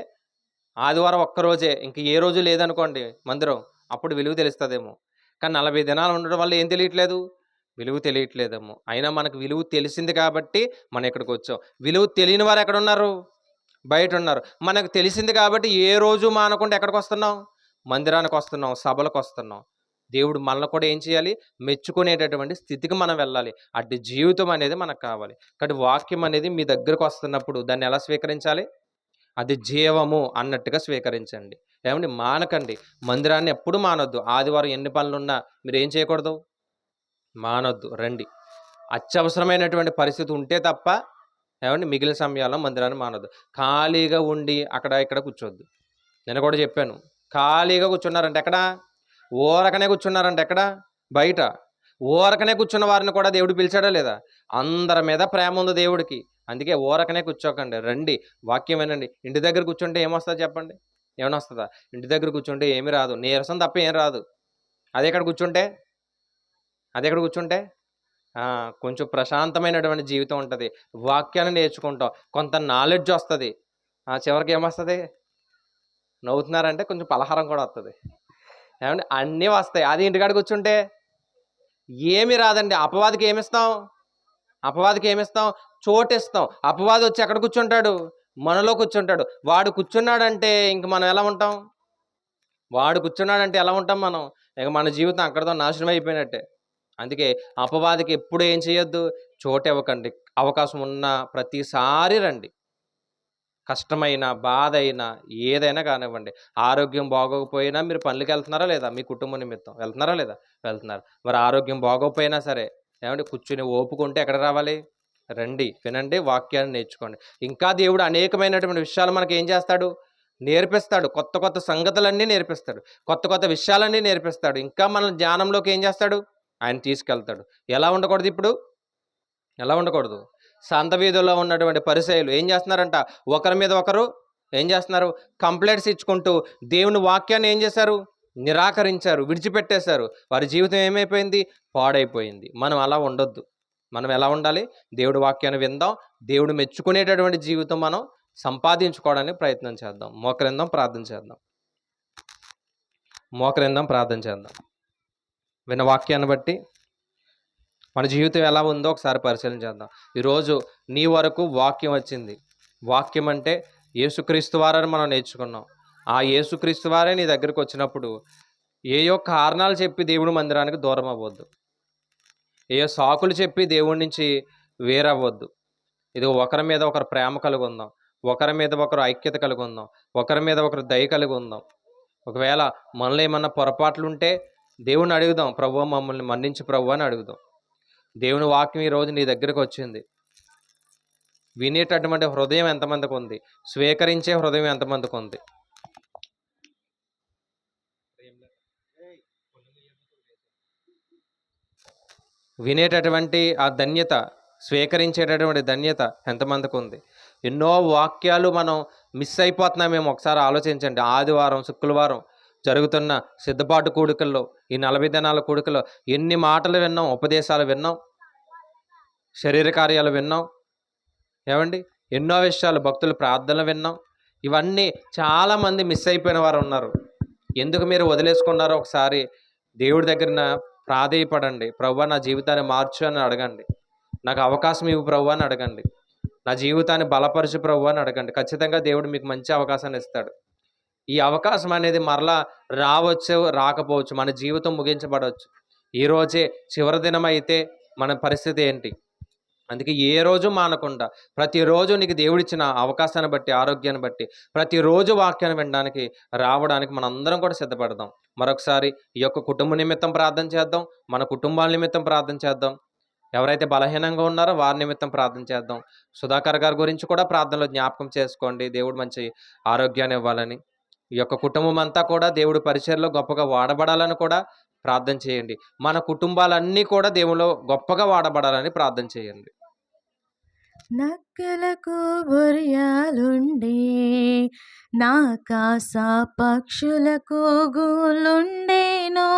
ఆదివారం ఒక్కరోజే ఇంక ఏ రోజు లేదనుకోండి మందిరం. అప్పుడు విలువ తెలుస్తదేమో. కానీ 40 దినాలు ఉండడం వల్ల ఏం తెలియట్లేదు? విలువ తెలియట్లేదేమో. అయినా మనకు విలువ తెలిసింది కాబట్టి మనం ఇక్కడికొచ్చాం. విలువ తెలియని వారు ఎక్కడున్నారు? బయటున్నారు. మనకు తెలిసింది కాబట్టి ఏ రోజు మానకుండా ఎక్కడికొస్తున్నాం? మందిరానికొస్తున్నాం, సభలకొస్తున్నాం. దేవుడు మనల్ని కూడా ఏం చేయాలి? మెచ్చుకునేటటువంటి స్థితికి మనం వెళ్ళాలి. అట్టి జీవితం అనేది మనకు కావాలి. కాబట్టి వాక్యం అనేది మీ దగ్గరకొస్తున్నప్పుడు దాన్ని ఎలా స్వీకరించాలి? అది జీవము అన్నట్టుగా స్వీకరించండి. ఏవండీ మానకండి. మందిరాన్ని ఎప్పుడు మానొద్దు. ఆదివారం ఎన్ని పనులున్నా మీరేం చేయకూడదు? మానొద్దు. రండి. అత్యవసరమైనటువంటి పరిస్థితి ఉంటే తప్ప ఏవండీ మిగిలిన సమయాల్లో మందిరాన్ని మానొద్దు. ఖాళీగా ఉండి అక్కడ ఇక్కడ కూర్చోద్దు. నేను కూడా చెప్పాను. ఖాళీగా కూర్చున్నారంటే ఎక్కడ? ఊరకనే కూర్చున్నారంటే ఎక్కడ? బయట. ఊరకనే కూర్చున్న వారిని కూడా దేవుడు పిలిచాడా లేదా? అందరి మీద ప్రేమ ఉంది దేవుడికి. అందుకే ఊరకనే కూర్చోకండి, రండి, వాక్యం వినండి. ఇంటి దగ్గర కూర్చుంటే ఏమొస్తుంది చెప్పండి? ఏమైనా వస్తుందా? ఇంటి దగ్గర కూర్చుంటే ఏమీ రాదు, నీరసం తప్ప ఏం రాదు. అదే ఇక్కడ కూర్చుంటే అదే ఇక్కడ కూర్చుంటే కొంచెం ప్రశాంతమైనటువంటి జీవితం ఉంటుంది. వాక్యాన్ని నేర్చుకుంటాం, కొంత నాలెడ్జ్ వస్తుంది. చివరికి ఏమొస్తుంది? నవ్వుతున్నారంటే కొంచెం పలహారం కూడా వస్తుంది. ఏమంటే అన్నీ వస్తాయి. అది ఇంటికాడ కూర్చుంటే ఏమీ రాదండి. అపవాదికి ఏమిస్తాం? చోటిస్తాం. అపవాది వచ్చి ఎక్కడ కూర్చుంటాడు? మనలో కూర్చుంటాడు. వాడు కూర్చున్నాడంటే ఇంక మనం ఎలా ఉంటాం? మనం? ఇక మన జీవితం అక్కడితో నాశనం అయిపోయినట్టే. అందుకే అపవాదికి ఎప్పుడు ఏం చేయొద్దు? చోటు ఇవ్వకండి. అవకాశం ఉన్న ప్రతిసారి రండి. కష్టమైన, బాధ అయినా, ఏదైనా కానివ్వండి. ఆరోగ్యం బాగోకపోయినా మీరు పనులకి వెళ్తున్నారా లేదా? మీ కుటుంబం నిమిత్తం వెళ్తున్నారా లేదా? వెళ్తున్నారు. మరి ఆరోగ్యం బాగోకపోయినా సరే ఏమంటే కూర్చుని ఓపుకుంటే ఎక్కడ రావాలి? రండి, వినండి, వాక్యాన్ని నేర్చుకోండి. ఇంకా దేవుడు అనేకమైనటువంటి విషయాలు మనకి ఏం చేస్తాడు? నేర్పిస్తాడు. కొత్త కొత్త సంగతులన్నీ నేర్పిస్తాడు. కొత్త కొత్త విషయాలన్నీ నేర్పిస్తాడు. ఇంకా మన జ్ఞానంలోకి ఏం చేస్తాడు? ఆయన తీసుకెళ్తాడు. ఎలా ఉండకూడదు ఇప్పుడు? ఎలా ఉండకూడదు? సంత వీధుల్లో ఉన్నటువంటి పరిసయ్యులు ఏం చేస్తున్నారంట? ఒకరి మీద ఒకరు ఏం చేస్తున్నారు? కంప్లైంట్స్ ఇచ్చుకుంటూ దేవుని వాక్యాన్ని ఏం చేశారు? నిరాకరించారు, విడిచిపెట్టేశారు. వారి జీవితం ఏమైపోయింది? పాడైపోయింది. మనం అలా ఉండొద్దు. మనం ఎలా ఉండాలి? దేవుడి వాక్యాన్ని విందాం. దేవుడు మెచ్చుకునేటటువంటి జీవితం మనం సంపాదించుకోవడానికి ప్రయత్నం చేద్దాం. మోకరిందాం, ప్రార్థన చేద్దాం. విన్న వాక్యాన్ని బట్టి మన జీవితం ఎలా ఉందో ఒకసారి పరిశీలన చేద్దాం. ఈరోజు నీ వరకు వాక్యం వచ్చింది. వాక్యం అంటే యేసుక్రీస్తు వారని మనం నేర్చుకున్నాం. ఆ యేసుక్రీస్తు వారే నీ దగ్గరికి వచ్చినప్పుడు ఏయో కారణాలు చెప్పి దేవుడి మందిరానికి దూరం అవ్వద్దు. ఏయో సాకులు చెప్పి దేవుడి నుంచి వేరవ్వద్దు. ఇది ఒకరి మీద ఒకరు ప్రేమ కలిగి ఉందాం. ఒకరి మీద ఒకరు ఐక్యత కలిగి ఉందాం. ఒకరి మీద ఒకరు దయ కలిగి ఉందాం. ఒకవేళ మనలో ఏమన్నా పొరపాట్లుంటే దేవుణ్ణి అడుగుదాం. ప్రభువా మమ్మల్ని మన్నించు ప్రభువా అని అడుగుదాం. దేవుని వాక్యం ఈరోజు నీ దగ్గరకు వచ్చింది. వినేటటువంటి హృదయం ఎంతమందికి ఉంది? స్వీకరించే హృదయం ఎంతమందికి ఉంది? వినేటటువంటి ఆ ధన్యత, స్వీకరించేటటువంటి ధన్యత ఎంతమందికి ఉంది? ఎన్నో వాక్యాలు మనం మిస్ అయిపోతున్నామేమో ఒకసారి ఆలోచించండి. ఆదివారం, శుక్రవారం జరుగుతున్న సిద్ధపాటు కూడికల్లో, ఈ 40 దినాల కూడికలో ఎన్ని మాటలు విన్నాం, ఉపదేశాలు విన్నాం, శరీర కార్యాలు విన్నాం. ఏమండి? ఎన్నో విషయాలు, భక్తుల ప్రార్థనలు విన్నాం. ఇవన్నీ చాలామంది మిస్ అయిపోయిన వారు ఉన్నారు. ఎందుకు మీరు వదిలేసుకున్నారో ఒకసారి దేవుడి దగ్గర ప్రాధేయపడండి. ప్రభువా నా జీవితాన్ని మార్చు అని అడగండి. నాకు అవకాశం ఇవ్వు ప్రభువా అని అడగండి. నా జీవితాన్ని బలపరచు ప్రభువా అని అడగండి. ఖచ్చితంగా దేవుడు మీకు మంచి అవకాశాన్ని ఇస్తాడు. ఈ అవకాశం అనేది మరలా రావచ్చు, రాకపోవచ్చు. మన జీవితం ముగించబడవచ్చు. ఈరోజే చివరి దినం అయితే మన పరిస్థితి ఏంటి? అందుకే ఏ రోజు మానకుండా ప్రతిరోజు నీకు దేవుడిచ్చిన అవకాశాన్ని బట్టి, ఆరోగ్యాన్ని బట్టి ప్రతిరోజు వాక్యాన్ని వినడానికి రావడానికి మనందరం కూడా సిద్ధపడదాం. మరొకసారి ఈ యొక్క కుటుంబ నిమిత్తం ప్రార్థన చేద్దాం. మన కుటుంబాల నిమిత్తం ప్రార్థన చేద్దాం. ఎవరైతే బలహీనంగా ఉన్నారో వారి నిమిత్తం ప్రార్థన చేద్దాం. సుధాకర్ గారి గురించి కూడా ప్రార్థనలో జ్ఞాపకం చేసుకోండి. దేవుడు మంచి ఆరోగ్యాన్ని ఇవ్వాలని, ఈ యొక్క కుటుంబం అంతా కూడా దేవుడి పరిచర్లో గొప్పగా వాడబడాలని కూడా ప్రార్థన చేయండి. మన కుటుంబాలన్నీ కూడా దేవులో గొప్పగా వాడబడాలని ప్రార్థన చేయండి. నక్కలకు బొరియాలుండే, నాకాస పక్షులకు గూలుండేను.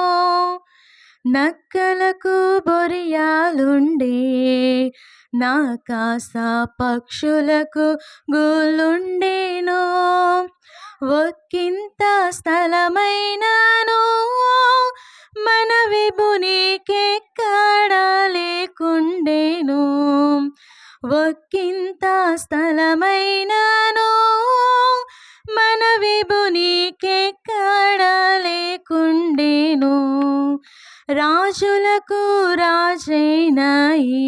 నక్కలకు బొరియాలుండే, నాకాస పక్షులకు గూలుండేను. ఒక్కింత స్థలమైనను మన విభునికెక్కడ లేకుండేను. ఒక్కింత స్థలమైనను మన విభునికెక్కడ లేకుండేను. రాజులకు రాజైన ఈ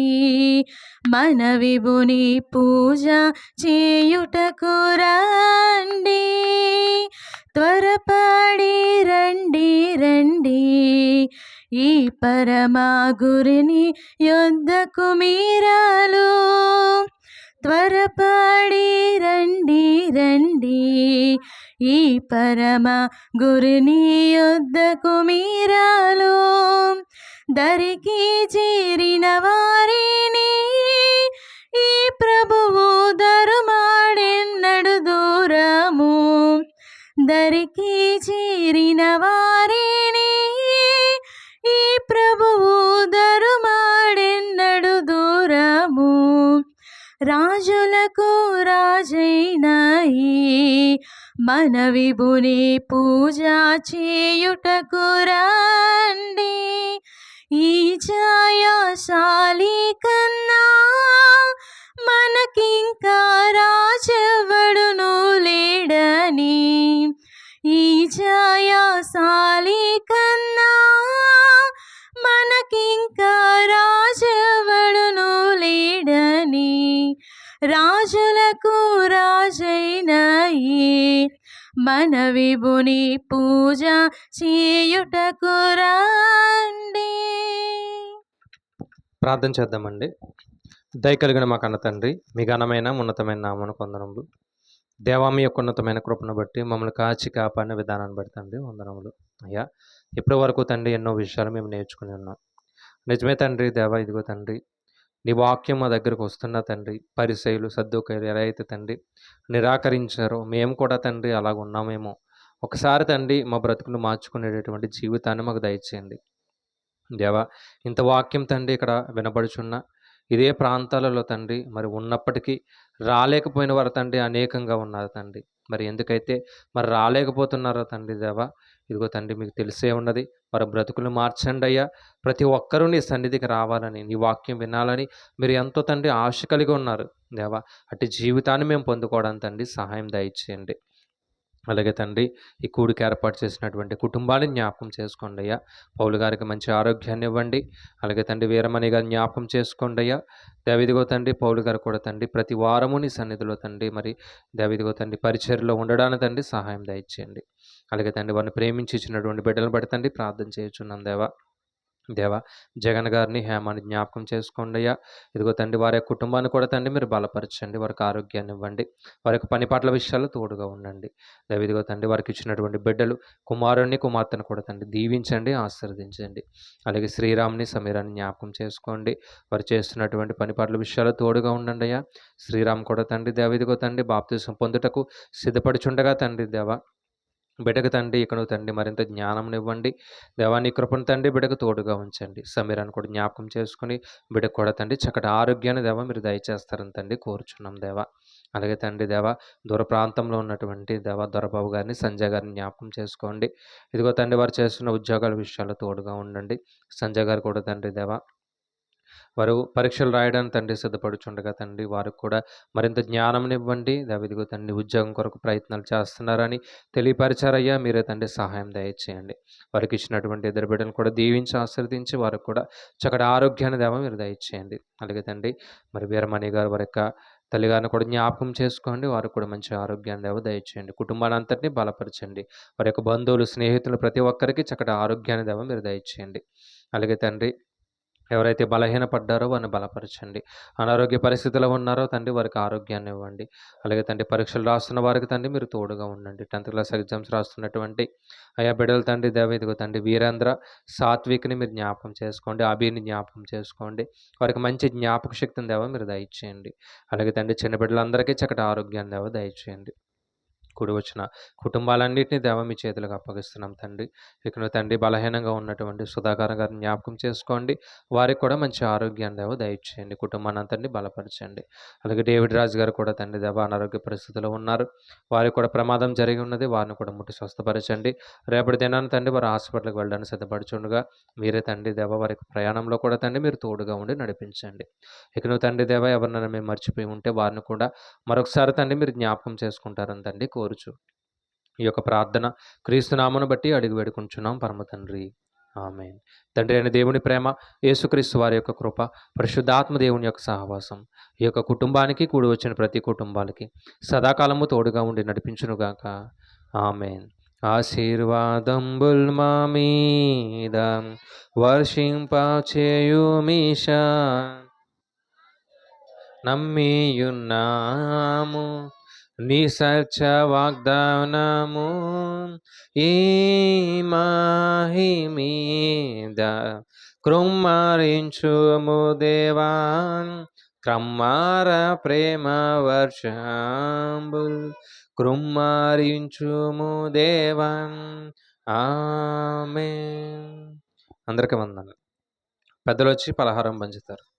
మన విభుని పూజ చేయుటకు రండి. త్వరపడి రండి రండి, ఈ పరమ గురిని యొద్దకు మీరాలు. త్వరపడి రండి రండి, ఈ పరమ గురుని యొద్దకు మీరాలో. దరికి చేరిన వారిని ఈ ప్రభువు దరుమాడెన్నడు దూరము. దరికి చేరిన వారిని ఈ ప్రభువు దరుమాడెన్నడు దూరము. రాజులకు రాజైన ఈ మన విభుని పూజ చేయుటకు రండి. ఈ జయశాలి కన్నా మనకింకా రాజెవడును లేడని. ఈ జయశాలి కన్నా మనకింకా రాజెవడును లేడని. రాజులకు రాజైన ఈ మన విభుని పూజ చేయుటకు రండి. ప్రార్థన చేద్దామండి. దయ కలిగిన మా కన్న తండ్రి, మీ ఘనమైన ఉన్నతమైన నామను వందనములు. దేవా, మీ యొక్క ఉన్నతమైన కృపను బట్టి మమ్మల్ని కాచి కాపాడిన విధానాన్ని బట్టి తండ్రి వందనములు. అయ్యా, ఇప్పటి వరకు తండ్రి ఎన్నో విషయాలు మేము నేర్చుకుని ఉన్నాం. నిజమే తండ్రి. దేవా, ఇదిగో తండ్రి, నీ వాక్యం మా దగ్గరకు వస్తున్నా తండ్రి. పరిసయ్యులు సద్దూకయ్యులు ఎలా అయితే తండ్రి నిరాకరించారో మేము కూడా తండ్రి అలాగ ఉన్నామేమో. ఒకసారి తండ్రి మా బ్రతుకును మార్చుకునేటటువంటి జీవితాన్ని మాకు దయచేయండి. దేవా, ఇంత వాక్యం తండ్రి ఇక్కడ వినబడుచున్న ఇదే ప్రాంతాలలో తండ్రి మరి ఉన్నప్పటికీ రాలేకపోయిన వారు తండ్రి అనేకంగా ఉన్నారు తండ్రి. మరి ఎందుకైతే మరి రాలేకపోతున్నారో తండ్రి దేవా, ఇదిగో తండ్రి మీకు తెలిసే ఉన్నది. వారి బ్రతుకులు మార్చండి అయ్యా. ప్రతి ఒక్కరూ నీ సన్నిధికి రావాలని, నీ వాక్యం వినాలని మీరు ఎంతో తండ్రి ఆశ కలిగి ఉన్నారు దేవా. అట్టి జీవితాన్ని మేము పొందుకోవడానికి తండ్రి సహాయం దయచేయండి. అలాగే తండ్రి, ఈ కూడికి ఏర్పాటు చేసినటువంటి కుటుంబాన్ని జ్ఞాపకం చేసుకోండి అయ్యా. పౌలు గారికి మంచి ఆరోగ్యాన్ని ఇవ్వండి. అలాగే తండ్రి, వీరమణి గారిని జ్ఞాపకం చేసుకోండి అయ్యా. దేవిదిగో తండ్రి, పౌలు గారు కూడా తండ్రి ప్రతి వారము నీ సన్నిధిలో తండ్రి మరి దేవిదిగో తండ్రి పరిచర్యలో ఉండడానికి తండ్రి సహాయం దయచేయండి. అలాగే తండ్రి, వారిని ప్రేమించి ఇచ్చినటువంటి బిడ్డలను బట్టి తండ్రి ప్రార్థన చేయుచున్నాం దేవా. జగన్ గారిని, హేమాని జ్ఞాపకం చేసుకోండి అయ్యా. ఇదిగో తండ్రి, వారి కుటుంబాన్ని కూడా తండ్రి మీరు బలపరచండి. వారికి ఆరోగ్యాన్ని ఇవ్వండి. వారి యొక్క పని పాటల విషయాలు తోడుగా ఉండండి. ఇదిగో తండ్రి, వారికి ఇచ్చినటువంటి బిడ్డలు కుమారుణ్ణి, కుమార్తెను కూడా తండ్రి దీవించండి, ఆశీర్వదించండి. అలాగే శ్రీరామ్ని, సమీరాన్ని జ్ఞాపకం చేసుకోండి. వారు చేస్తున్నటువంటి పని పాటల విషయాలు తోడుగా ఉండండి అయ్యా. శ్రీరామ్ కూడా తండ్రి ఇదిగో తండ్రి బాప్తిసం పొందుటకు సిద్ధపడుచుండగా తండ్రి దేవా, బిడ్డకు తండ్రి ఇకను తండ్రి మరింత జ్ఞానం ఇవ్వండి దేవా. నీ కృపను తండ్రి బిడ్డకు తోడుగా ఉంచండి. సమీరాన్ని కూడా జ్ఞాపకం చేసుకుని బిడ్డకు కూడా తండ్రి చక్కటి ఆరోగ్యాన్ని దేవా మీరు దయచేస్తారని తండ్రి కోరుచున్నాం దేవా. అలాగే తండ్రి దేవా, దూర ప్రాంతంలో ఉన్నటువంటి దేవా దొరబాబు గారిని, సంజయ్ గారిని జ్ఞాపకం చేసుకోండి. ఇదిగో తండ్రి, వారు చేస్తున్న ఉద్యోగాల విషయాల్లో తోడుగా ఉండండి. సంజయ్ గారు కూడా తండ్రి దేవా వారు పరీక్షలు రాయడానికి తండ్రి సిద్ధపడుచుండగా తండ్రి వారికి కూడా మరింత జ్ఞానం ఇవ్వండి. దావిదిగో తండ్రి ఉద్యోగం కొరకు ప్రయత్నాలు చేస్తున్నారని తెలియపరిచారయ్యా. మీరే తండ్రి సహాయం దయచేయండి. వారికి ఇచ్చినటువంటి ఇద్దరు బిడ్డలు కూడా దీవించి ఆశీర్వదించి వారికి కూడా చక్కటి ఆరోగ్యాన్ని దేవా మీరు దయచేయండి. అలాగే తండ్రి, మరి వీరమణి గారు వారి యొక్క తల్లిగారిని కూడా జ్ఞాపకం చేసుకోండి. వారికి కూడా మంచి ఆరోగ్యాన్ని దేవ దయచేయండి. కుటుంబాన్ని అంతటినీ బలపరచండి. వారి యొక్క బంధువులు, స్నేహితులు ప్రతి ఒక్కరికి చక్కటి ఆరోగ్యాన్ని దేవ మీరు దయచేయండి. అలాగే తండ్రి, ఎవరైతే బలహీనపడ్డారో వారిని బలపరచండి. అనారోగ్య పరిస్థితిలో ఉన్నారో తండ్రి వారికి ఆరోగ్యాన్ని ఇవ్వండి. అలాగే తండ్రి, పరీక్షలు రాస్తున్న వారికి తండ్రి మీరు తోడుగా ఉండండి. 10th క్లాస్ ఎగ్జామ్స్ రాస్తున్నటువంటి అయా బిడ్డలు తండ్రి ఇదిగో తండ్రి వీరేంద్ర, సాత్విక్ని మీరు జ్ఞాపకం చేసుకోండి. అభిని జ్ఞాపకం చేసుకోండి. వారికి మంచి జ్ఞాపక శక్తిని దేవ మీరు దయచేయండి. అలాగే తండ్రి, చిన్న బిడ్డలందరికీ చక్కటి ఆరోగ్యాన్ని దేవ దయచేయండి. కూడి వచ్చిన కుటుంబాలన్నింటినీ దేవ మీ చేతులకు అప్పగిస్తున్నాం తండ్రి. ఇక తండ్రి, బలహీనంగా ఉన్నటువంటి సుధాకర్ గారిని జ్ఞాపకం చేసుకోండి. వారికి కూడా మంచి ఆరోగ్యాన్ని దేవ దయచేయండి. కుటుంబాన్ని అంతటిని బలపరచండి. అలాగే డేవిడ్ రాజు గారు కూడా తండ్రి దేవ అనారోగ్య పరిస్థితిలో ఉన్నారు. వారికి కూడా ప్రమాదం జరిగి ఉన్నది. వారిని కూడా ముట్టి స్వస్థపరచండి. రేపటి దినాన్ని తండ్రి వారు హాస్పిటల్కి వెళ్ళడానికి సిద్ధపడుచుండగా మీరే తండ్రి దేవ వారికి ప్రయాణంలో కూడా తండ్రి మీరు తోడుగా ఉండి నడిపించండి. ఇక తండ్రి దేవ ఎవరినైనా మేము మర్చిపోయి ఉంటే వారిని కూడా మరొకసారి తండ్రి మీరు జ్ఞాపకం చేసుకుంటారని తండ్రి కోరుచు ఈ యొక్క ప్రార్థన క్రీస్తునామను బట్టి అడిగి వేడుకుంటున్నాం పరమ తండ్రి, ఆమేన్. తండ్రి అయిన దేవుని ప్రేమ, యేసుక్రీస్తు వారి యొక్క కృప, పరిశుద్ధాత్మ దేవుని యొక్క సహవాసం ఈ యొక్క కుటుంబానికి, కూడి వచ్చిన ప్రతి కుటుంబాలకి సదాకాలము తోడుగా ఉండి నడిపించునుగాక, ఆమేన్. ఆశీర్వాదంబుల్ మా మీద వర్షింపచేయుమీషా, నమ్మియున్నాము. నీ సత్య వాగ్దానము ఈ మహిమీద కృమ్మరించుము దేవా, క్రమ్మార ప్రేమ వర్షంబుల్ కృమ్మరించుము దేవా. ఆమేన్. అందరికీ వందనాలు. పెద్దలు వచ్చి పలహారం పంచుతారు.